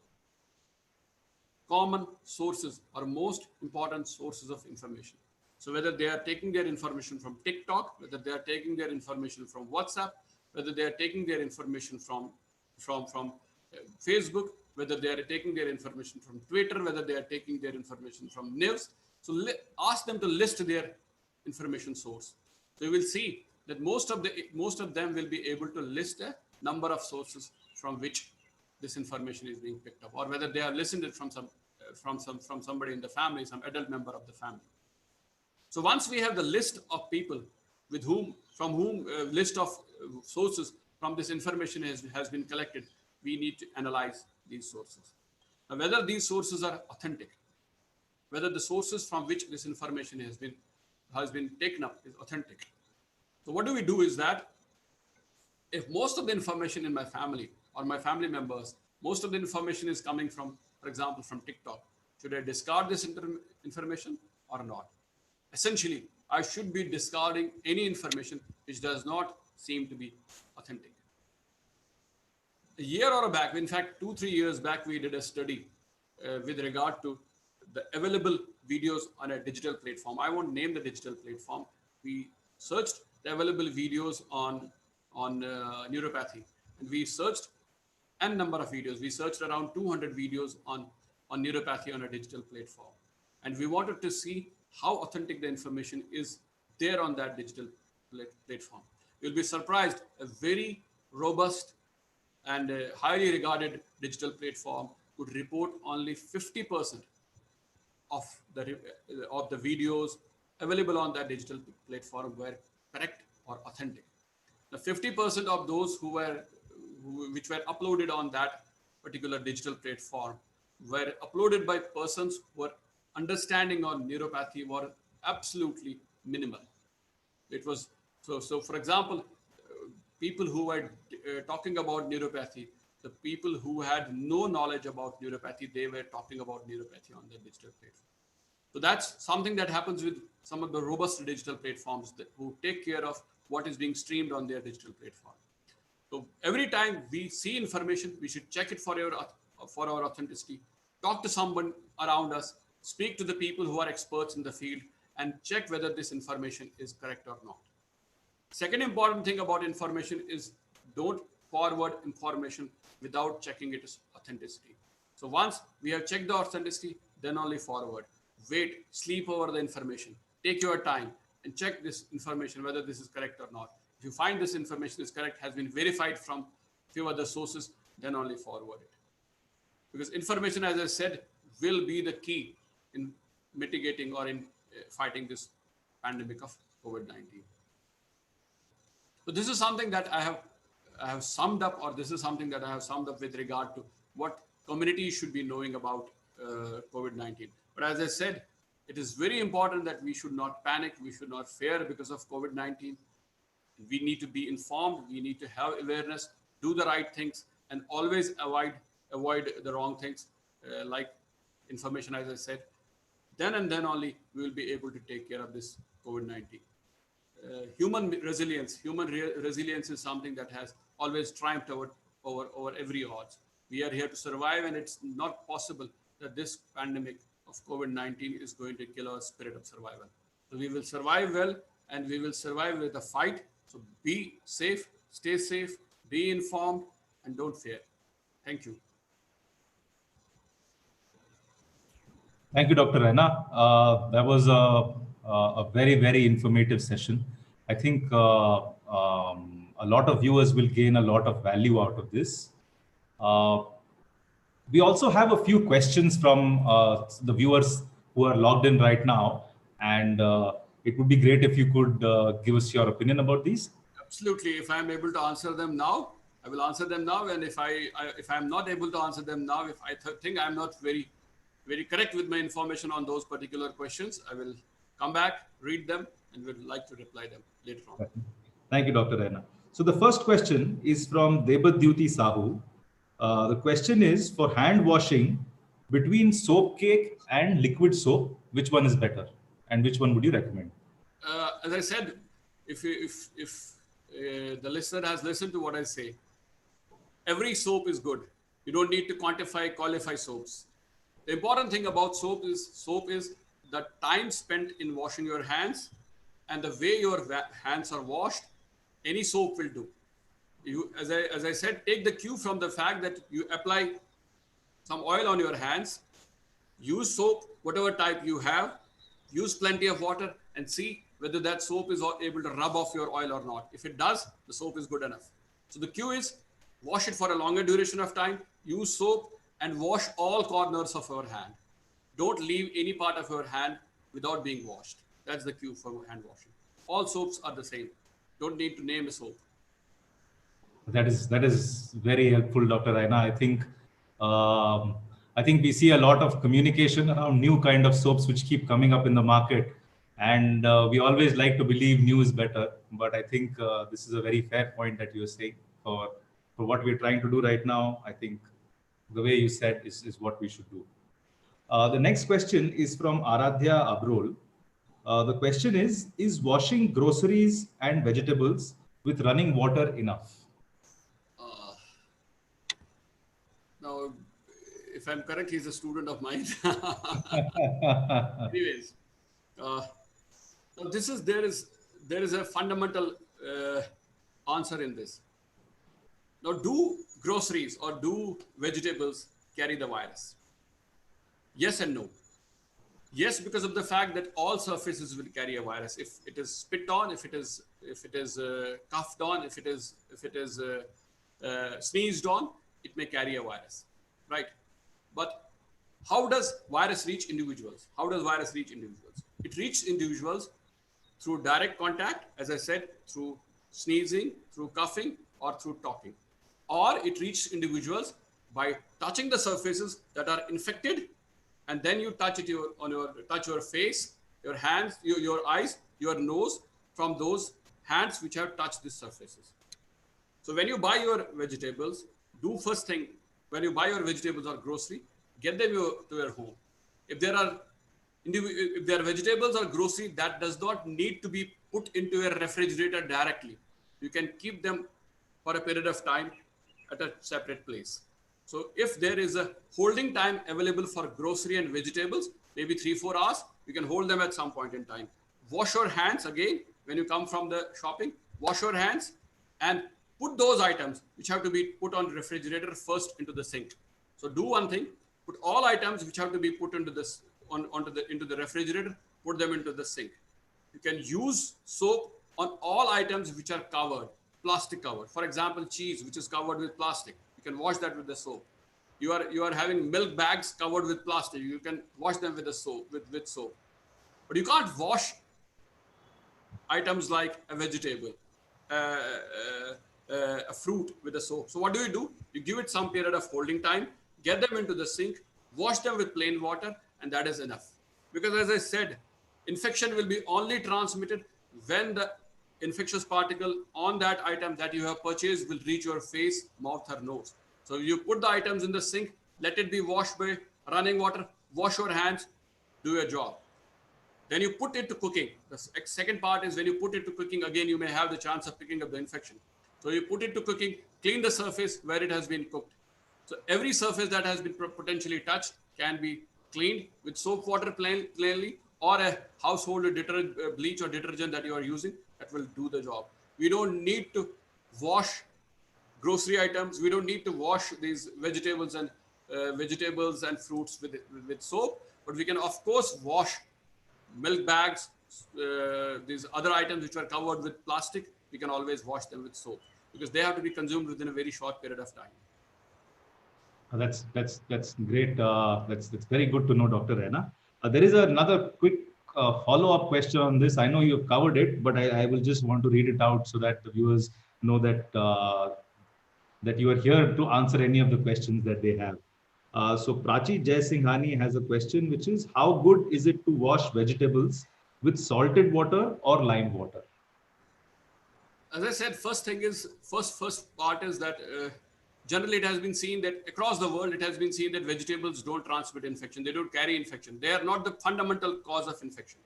common sources or most important sources of information. So whether they are taking their information from TikTok, whether they are taking their information from WhatsApp, whether they are taking their information from Facebook, whether they are taking their information from Twitter, whether they are taking their information from news. So ask them to list their information source. So you will see that most of them will be able to list a number of sources from which this information is being picked up, or whether they have listened it from from somebody in the family, some adult member of the family. So once we have the list of people with whom, from whom list of sources from this information has been collected, we need to analyze these sources. Now, whether these sources are authentic, whether the sources from which this information has been taken up is authentic. So what do we do is that if most of the information in my family or my family members, most of the information is coming from, for example, from TikTok, should I discard this information or not? Essentially, I should be discarding any information which does not seem to be authentic. A year or back, in fact, 2, 3 years back, we did a study with regard to the available videos on a digital platform. I won't name the digital platform. We searched the available videos on neuropathy, and we searched n number of videos. We searched around 200 videos on neuropathy on a digital platform, and we wanted to see how authentic the information is there on that digital platform. You'll be surprised. A very robust and a highly regarded digital platform would report only 50% of the videos available on that digital platform were correct or authentic. The 50% of those which were uploaded on that particular digital platform were uploaded by persons who were understanding on neuropathy were absolutely minimal. It was so. For example, people who were talking about neuropathy, the people who had no knowledge about neuropathy, they were talking about neuropathy on the digital platform. So that's something that happens with some of the robust digital platforms who take care of what is being streamed on their digital platform. So every time we see information, we should check it for our authenticity. Talk to someone around us, speak to the people who are experts in the field, and check whether this information is correct or not. Second important thing about information is don't forward information without checking its authenticity. So once we have checked the authenticity, then only forward. Wait, sleep over the information. Take your time and check this information whether this is correct or not. If you find this information is correct, has been verified from few other sources, then only forward it. Because information, as I said, will be the key in mitigating or in fighting this pandemic of COVID-19. So this is something that I have summed up, or this is something that I have summed up with regard to what communities should be knowing about COVID-19. But as I said, it is very important that we should not panic, we should not fear because of COVID-19. We need to be informed, we need to have awareness, do the right things, and always avoid the wrong things, like information, as I said. Then and then only we will be able to take care of this COVID-19. Human resilience is something that has always triumphed over every odds. We are here to survive, and it's not possible that this pandemic of COVID-19 is going to kill our spirit of survival. So we will survive well, and we will survive with a fight. So be safe, stay safe, be informed, and don't fear. Thank you. Thank you, Dr. Raina. That was a very, very informative session. I think a lot of viewers will gain a lot of value out of this. Uh, we also have a few questions from the viewers who are logged in right now, and it would be great if you could give us your opinion about these. Absolutely. If I'm able to answer them now, I will answer them now. And if I'm not able to answer them now, if I think I'm not very correct with my information on those particular questions, I will come back, read them, and would like to reply them later on. Thank you, Dr. Raina. So the first question is from Debadyuti Sahu. The question is, for hand washing, between soap cake and liquid soap, which one is better, and which one would you recommend? As I said, if the listener has listened to what I say, every soap is good. You don't need to qualify soaps. The important thing about soap is the time spent in washing your hands and the way your hands are washed. Any soap will do. As I said, take the cue from the fact that you apply some oil on your hands, use soap, whatever type you have, use plenty of water, and see whether that soap is able to rub off your oil or not. If it does, the soap is good enough. So the cue is wash it for a longer duration of time, use soap, and wash all corners of your hand. Don't leave any part of your hand without being washed. That's the cue for hand washing. All soaps are the same. Don't need to name a soap. That is very helpful, Dr. Raina. Um, I think we see a lot of communication around new kind of soaps which keep coming up in the market, and we always like to believe new is better. But I think this is a very fair point that you're saying for what we're trying to do right now. I think the way you said is what we should do. The next question is from Aradhya Abrol. The question is washing groceries and vegetables with running water enough? Uh, Now, if I'm correct, he's a student of mine. Anyways, uh, now this is there is a fundamental uh, answer in this. Now, do groceries or do vegetables carry the virus? Yes and no. Yes, because of the fact that all surfaces will carry a virus. If it is spit on, if it is coughed on, if it is sneezed on, it may carry a virus, right? But how does virus reach individuals? How does virus reach individuals? It reaches individuals through direct contact, as I said, through sneezing, through coughing, or through talking. Or it reaches individuals by touching the surfaces that are infected, and then you touch it touch your face, your hands, your eyes, your nose from those hands which have touched these surfaces. So when you buy your vegetables, do first thing when you buy your vegetables or grocery, get them to your home. If there are if there are vegetables or grocery that does not need to be put into a refrigerator directly, you can keep them for a period of time at a separate place. So if there is a holding time available for grocery and vegetables, maybe 3-4 hours, you can hold them at some point in time. Wash your hands again when you come from the shopping. Wash your hands and put those items which have to be put on the refrigerator first into the sink. So do one thing: put all items which have to be put into this onto the into the refrigerator, put them into the sink. You can use soap on all items which are covered, plastic covered. For example, cheese which is covered with plastic, you can wash that with the soap. You are having milk bags covered with plastic, you can wash them with the soap with soap. But you can't wash items like a vegetable, uh, a fruit with a soap. So what do? You give it some period of holding time, get them into the sink, wash them with plain water, and that is enough. Because as I said, infection will be only transmitted when the infectious particle on that item that you have purchased will reach your face, mouth, or nose. So you put the items in the sink, let it be washed by running water, wash your hands, do your job. Then you put it to cooking. The second part is when you put it to cooking, again, you may have the chance of picking up the infection. So you put it to cooking, clean the surface where it has been cooked. So every surface that has been potentially touched can be cleaned with soap water plainly, or a household bleach or detergent that you are using that will do the job. We don't need to wash grocery items. We don't need to wash these vegetables and fruits with soap, but we can of course wash milk bags, these other items which are covered with plastic. We can always wash them with soap because they have to be consumed within a very short period of time. That's great. That's very good to know, Dr. Rana. There is another quick follow-up question on this. I know you've covered it, but I will just want to read it out so that the viewers know that you are here to answer any of the questions that they have. So Prachi Jaisinghani has a question, which is how good is it to wash vegetables with salted water or lime water? As I said, first part is that generally it has been seen that across the world it has been seen that vegetables don't transmit infection. They don't carry infection. They are not the fundamental cause of infection.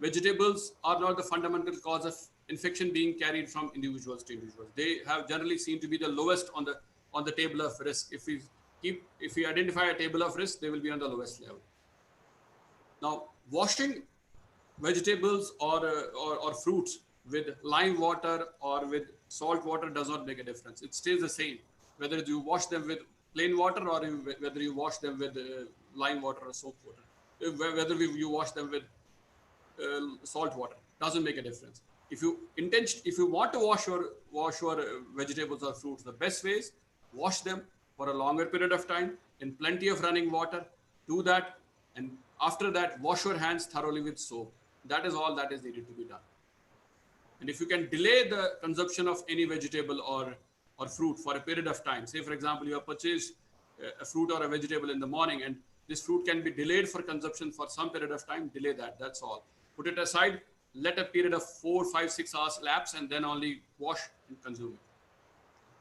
Vegetables are not the fundamental cause of infection being carried from individuals to individuals. They have generally seen to be the lowest on the table of risk. If we identify a table of risk, they will be on the lowest level. Now, washing vegetables or fruits with lime water or with salt water does not make a difference. It stays the same whether you wash them with plain water or whether you wash them with lime water or soap water. Whether you wash them with salt water doesn't make a difference. If you want to wash your vegetables or fruits, the best way is wash them for a longer period of time in plenty of running water. Do that And after that, wash your hands thoroughly with soap. That is all that is needed to be done. And if you can delay the consumption of any vegetable or fruit for a period of time, say for example, you have purchased a fruit or a vegetable in the morning, and this fruit can be delayed for consumption for some period of time, delay that. That's all. Put it aside, let a period of 4, 5, 6 hours lapse, and then only wash and consume it.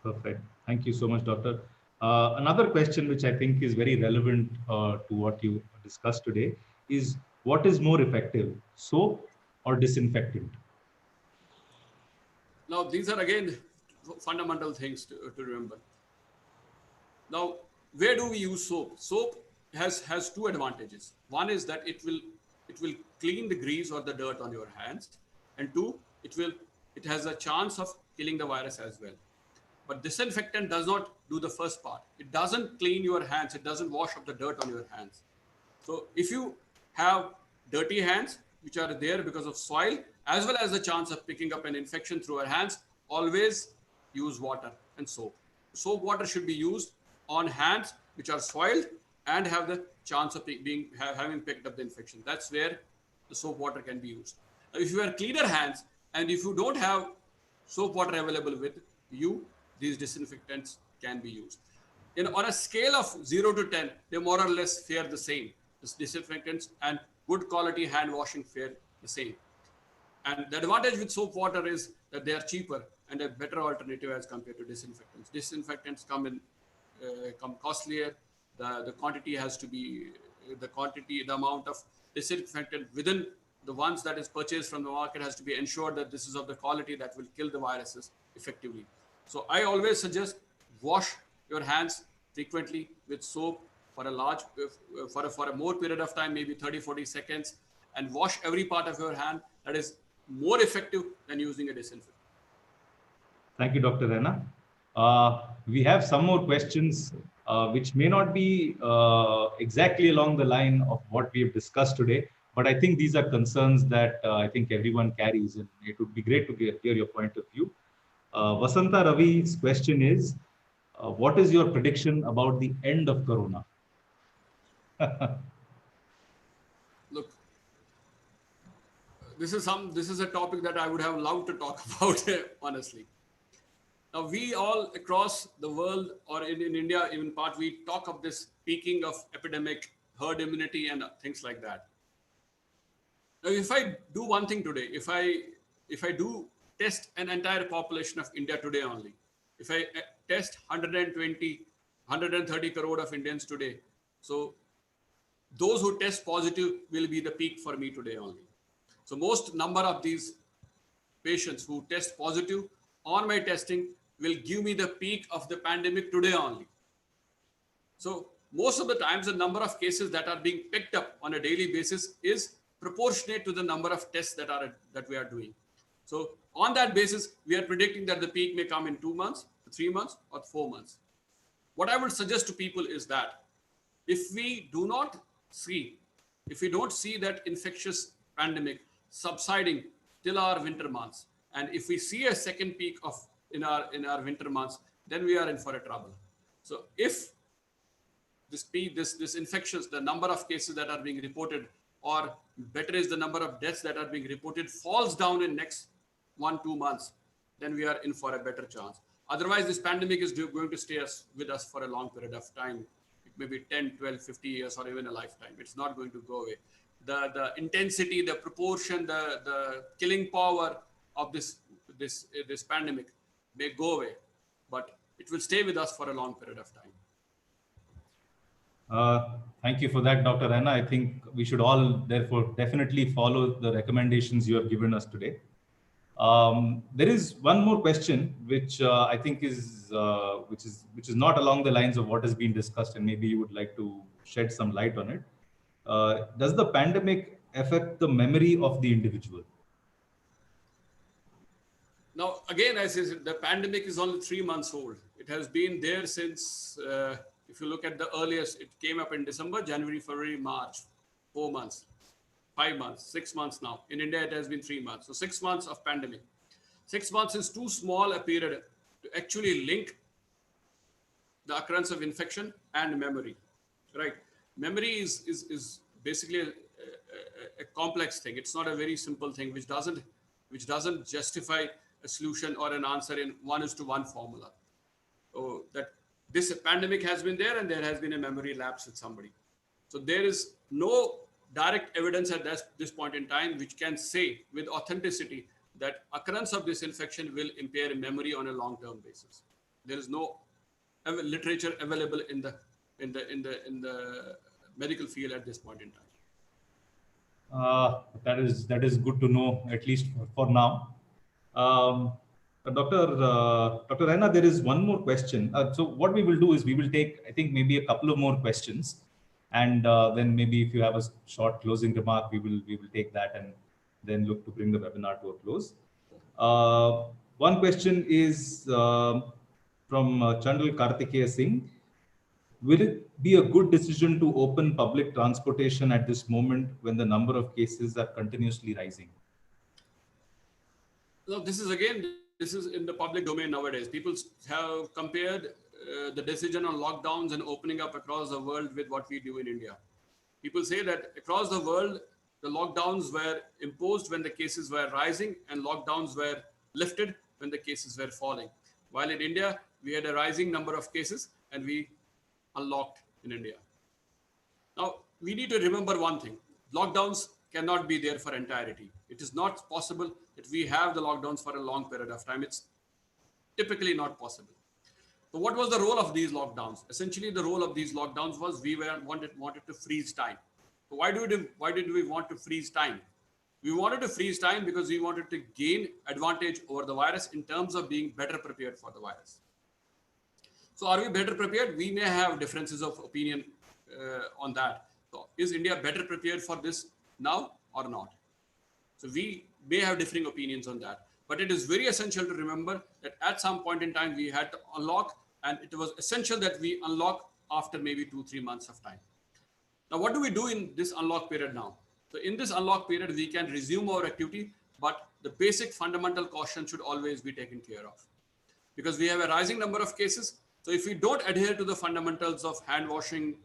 Perfect. Thank you so much, Doctor. Another question, which I think is very relevant to what you discussed today, is what is more effective, soap or disinfectant? Now, these are again fundamental things to remember. Now, where do we use soap? Soap has two advantages. One is that it will clean the grease or the dirt on your hands, and two, it has a chance of killing the virus as well. But disinfectant does not do the first part. It doesn't clean your hands. It doesn't wash up the dirt on your hands. So if you have dirty hands, which are there because of soil, as well as the chance of picking up an infection through our hands, always use water and soap. Soap water should be used on hands which are soiled and have the chance of having picked up the infection. That's where the soap water can be used. Now, if you have cleaner hands and if you don't have soap water available with you, these disinfectants can be used. On a scale of 0 to 10, they more or less fare the same. This disinfectants and good quality hand washing fare the same. And the advantage with soap water is that they are cheaper and a better alternative as compared to disinfectants. Disinfectants come costlier. The quantity has to be the amount of disinfectant within the ones that is purchased from the market has to be ensured that this is of the quality that will kill the viruses effectively. So I always suggest wash your hands frequently with soap for a large for a more period of time, maybe 30, 40 seconds, and wash every part of your hand. That is more effective than using a disinfectant. Thank you, Dr. Rana. We have some more questions which may not be exactly along the line of what we have discussed today, but I think these are concerns that I think everyone carries, and it would be great to hear your point of view. Vasanta Ravi's question is, what is your prediction about the end of Corona? Look, this is a topic that I would have loved to talk about honestly. Now we all across the world or in India, even part, we talk of this peaking of epidemic, herd immunity, and things like that. Now, if I do one thing today, if I do test an entire population of India today only, if I test 120, 130 crore of Indians today, so those who test positive will be the peak for me today only. So most number of these patients who test positive on my testing will give me the peak of the pandemic today only. So most of the times, the number of cases that are being picked up on a daily basis is proportionate to the number of tests that we are doing. So on that basis, we are predicting that the peak may come in 2 months, 3 months, or 4 months. What I would suggest to people is that if we do not see, if we don't see that infectious pandemic subsiding till our winter months, and if we see a second peak of in our winter months, then we are in for a trouble. So if this infections, the number of cases that are being reported, or better is the number of deaths that are being reported, falls down in next 1-2 months, then we are in for a better chance. Otherwise, this pandemic is going to stay with us for a long period of time. It may be 10, 12, 50 years, or even a lifetime. It's not going to go away. The intensity, the proportion, the killing power of this pandemic may go away, but it will stay with us for a long period of time. Thank you for that, Dr. Rana. I think we should all, therefore, definitely follow the recommendations you have given us today. There is one more question, which I think is which is not along the lines of what has been discussed, and maybe you would like to shed some light on it. Does the pandemic affect the memory of the individual? Now, again, I say the pandemic is only 3 months old. It has been there since, if you look at the earliest, it came up in December, January, February, March, 4 months, 5 months, 6 months now. In India, it has been 3 months. So 6 months of pandemic. 6 months is too small a period to actually link the occurrence of infection and memory, right? Memory is basically a complex thing. It's not a very simple thing which doesn't justify a solution or an answer in 1:1 formula. So that this pandemic has been there and there has been a memory lapse with somebody. So there is no direct evidence at this point in time which can say with authenticity that occurrence of this infection will impair memory on a long-term basis. There is no literature available in the medical field at this point in time. That is good to know, at least for now. Um, Dr. Raina, there is one more question. So what we will do is we will take, I think, maybe a couple of more questions, and then maybe if you have a short closing remark, we will take that and then look to bring the webinar to a close. One question is from Chandral Kartikeya Singh. Will it be a good decision to open public transportation at this moment when the number of cases are continuously rising? So this is in the public domain nowadays. People have compared the decision on lockdowns and opening up across the world with what we do in India. People say that across the world, the lockdowns were imposed when the cases were rising and lockdowns were lifted when the cases were falling. While in India, we had a rising number of cases and we unlocked in India. Now, we need to remember one thing. Lockdowns cannot be there for entirety. It is not possible that we have the lockdowns for a long period of time. It's typically not possible. So what was the role of these lockdowns? Essentially, the role of these lockdowns was we wanted to freeze time. So why did we want to freeze time? We wanted to freeze time because we wanted to gain advantage over the virus in terms of being better prepared for the virus. So are we better prepared? We may have differences of opinion on that. So is India better prepared for this now or not? So we may have differing opinions on that. But it is very essential to remember that at some point in time, we had to unlock, and it was essential that we unlock after maybe 2-3 months of time. Now, what do we do in this unlock period now? So in this unlock period, we can resume our activity, but the basic fundamental caution should always be taken care of. Because we have a rising number of cases. So if we don't adhere to the fundamentals of hand washing,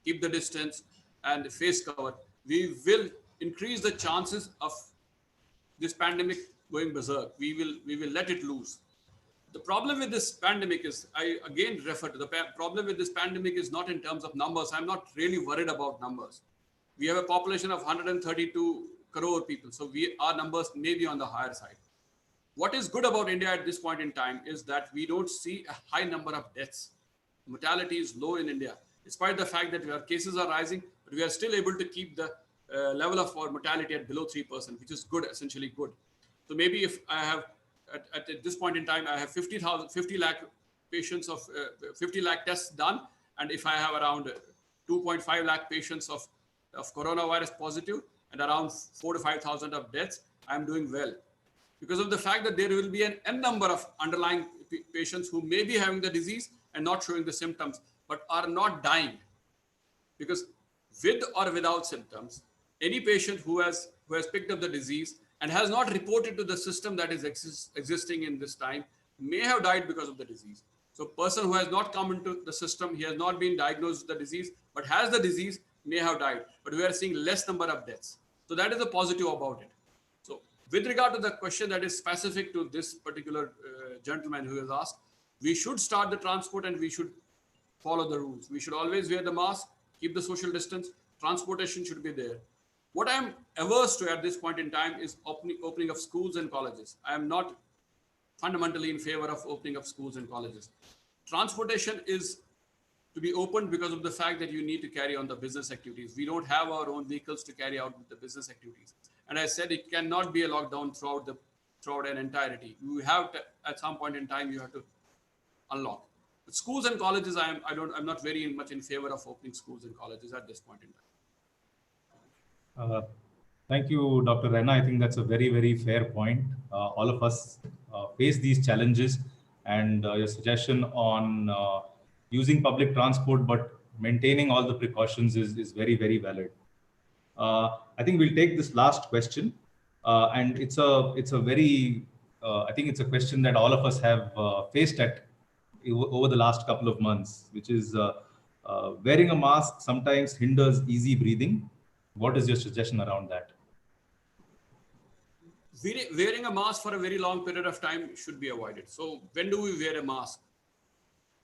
keep the distance, and face cover, we will increase the chances of this pandemic going berserk. We will let it loose. The problem with this pandemic is, I again refer to the problem with this pandemic is not in terms of numbers. I'm not really worried about numbers. We have a population of 132 crore people. So our numbers may be on the higher side. What is good about India at this point in time is that we don't see a high number of deaths. Mortality is low in India, despite the fact that our cases are rising, but we are still able to keep the level of our mortality at below 3%, which is good, essentially good. So maybe if I have, at this point in time, I have 50 lakh patients of 50 lakh tests done, and if I have around 2.5 lakh patients of coronavirus positive and around 4 to 5,000 of deaths, I'm doing well. Because of the fact that there will be an n number of underlying patients who may be having the disease and not showing the symptoms, but are not dying. Because with or without symptoms, any patient who has picked up the disease and has not reported to the system that is existing in this time may have died because of the disease. So a person who has not come into the system, he has not been diagnosed with the disease, but has the disease, may have died. But we are seeing less number of deaths. So that is the positive about it. So with regard to the question that is specific to this particular gentleman who has asked, we should start the transport and we should follow the rules. We should always wear the mask, keep the social distance, transportation should be there. What I am averse to at this point in time is opening of schools and colleges. I am not fundamentally in favor of opening of schools and colleges. Transportation is to be opened because of the fact that you need to carry on the business activities. We don't have our own vehicles to carry out the business activities. And I said it cannot be a lockdown throughout an entirety. You have to, at some point in time, you have to unlock. But schools and colleges, I'm not very much in favor of opening schools and colleges at this point in time. Thank you, Dr. Rena. I think that's a very, very fair point. All of us face these challenges, and your suggestion on using public transport but maintaining all the precautions is very, very valid. I think we'll take this last question, and it's a very I think it's a question that all of us have faced over the last couple of months, which is wearing a mask sometimes hinders easy breathing. What is your suggestion around that? Wearing a mask for a very long period of time should be avoided. So when do we wear a mask?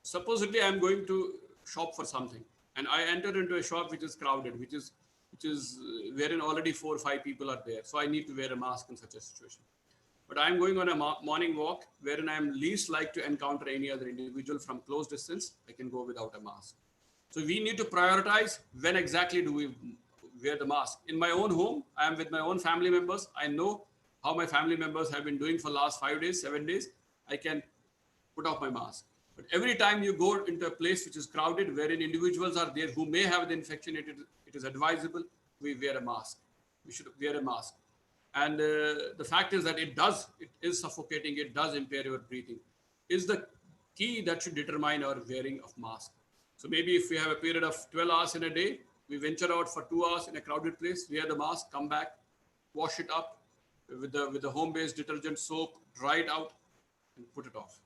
Supposedly I'm going to shop for something and I enter into a shop which is crowded, which is wherein already 4 or 5 people are there. So I need to wear a mask in such a situation. But I'm going on a morning walk wherein I'm least like to encounter any other individual from close distance. I can go without a mask. So we need to prioritize when exactly do we wear the mask. In my own home, I am with my own family members. I know how my family members have been doing for last 5 days, 7 days. I can put off my mask. But every time you go into a place which is crowded, wherein individuals are there who may have the infection, it is advisable we wear a mask. We should wear a mask. And the fact is that it is suffocating, it does impair your breathing, is the key that should determine our wearing of mask. So maybe if we have a period of 12 hours in a day, we venture out for 2 hours in a crowded place, wear the mask, come back, wash it up with the home-based detergent soap, dry it out, and put it off.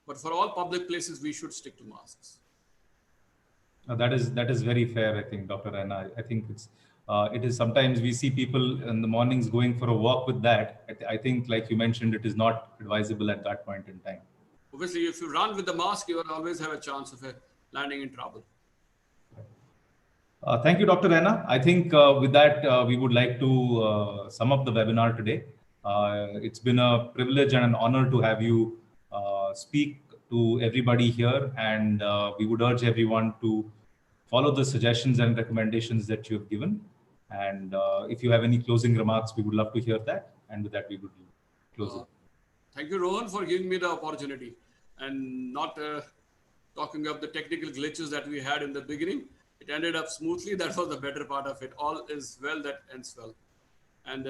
But for all public places, we should stick to masks. That is very fair, I think, Dr. Anna. I think it is sometimes we see people in the mornings going for a walk with that. I think, like you mentioned, it is not advisable at that point in time. Obviously, if you run with the mask, you will always have a chance of landing in trouble. Thank you, Dr. Anna. I think with that, we would like to sum up the webinar today. It's been a privilege and an honor to have you speak to everybody here, and we would urge everyone to follow the suggestions and recommendations that you have given. And if you have any closing remarks, we would love to hear that. And with that, we would close it. Uh, Thank you, Rohan, for giving me the opportunity and not talking of the technical glitches that we had in the beginning. It ended up smoothly. That was the better part of it. All is well that ends well. And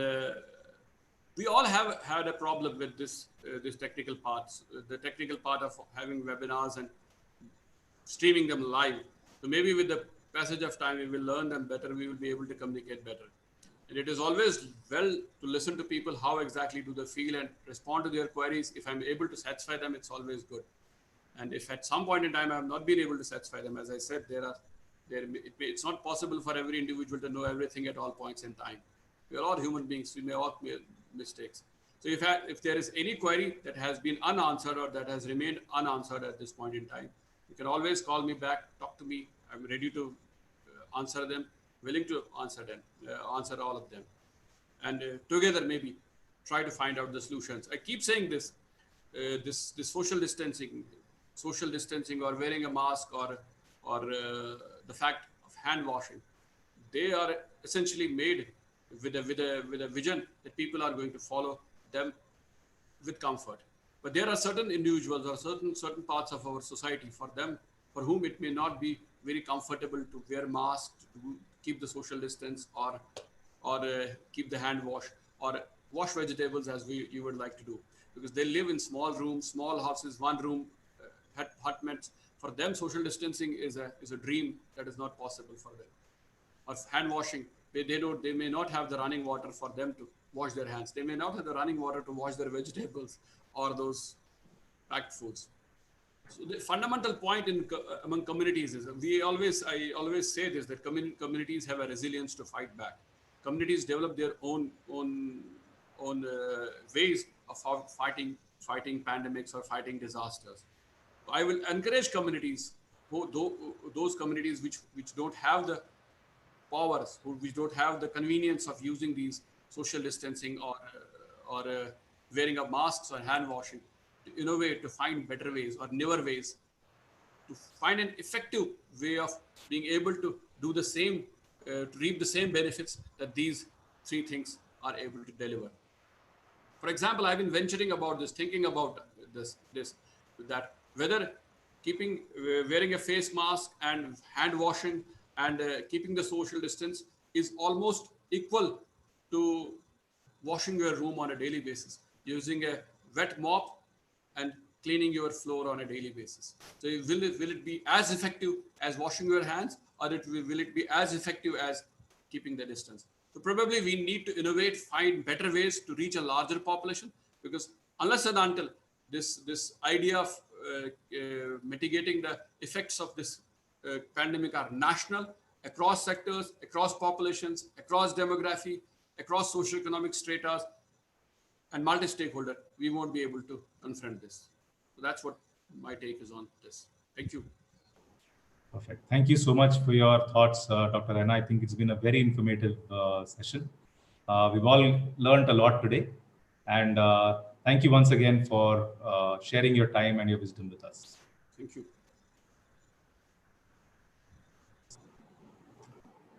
we all have had a problem with this technical parts, the technical part of having webinars and streaming them live. So maybe with the passage of time, we will learn them better. We will be able to communicate better. And it is always well to listen to people, how exactly do they feel, and respond to their queries. If I'm able to satisfy them, it's always good. And if at some point in time I have not been able to satisfy them, as I said, it's not possible for every individual to know everything at all points in time. We are all human beings. We may all make mistakes. So if there is any query that has been unanswered or that has remained unanswered at this point in time, you can always call me back, talk to me. I'm ready to answer them, willing to answer them, answer all of them. And together maybe try to find out the solutions. I keep saying this social distancing or wearing a mask or the fact of hand washing, they are essentially made with a vision that people are going to follow them with comfort. But there are certain individuals or certain parts of our society for whom it may not be very comfortable to wear masks, to keep the social distance, or keep the hand wash, or wash vegetables as you would like to do, because they live in small rooms, small houses, one room hutments. For them, social distancing is a dream that is not possible for them. Or hand washing, they may not have the running water for them to wash their hands. They may not have the running water to wash their vegetables or those packed foods. So the fundamental point among communities is I always say this, that communities have a resilience to fight back. Communities develop their own ways of how fighting pandemics or fighting disasters. I will encourage communities, those communities which don't have the powers, which don't have the convenience of using these social distancing or wearing of masks or hand washing, to innovate, to find better ways or newer ways, to find an effective way of being able to do the same, to reap the same benefits that these three things are able to deliver. For example, I've been venturing about this, thinking about this that whether wearing a face mask and hand washing and keeping the social distance is almost equal to washing your room on a daily basis, using a wet mop and cleaning your floor on a daily basis. So will it be as effective as washing your hands, or will it be as effective as keeping the distance? So probably we need to innovate, find better ways to reach a larger population, because unless and until this idea of mitigating the effects of this pandemic are national, across sectors, across populations, across demography, across socioeconomic strata, and multi-stakeholder, we won't be able to confront this. So that's what my take is on this. Thank you. Perfect. Thank you so much for your thoughts, Dr. Rana. I think it's been a very informative session. We've all learned a lot today. And thank you once again for sharing your time and your wisdom with us. Thank you.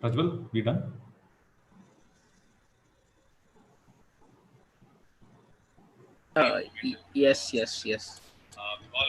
Prajwal, we done? Yes, yes, yes.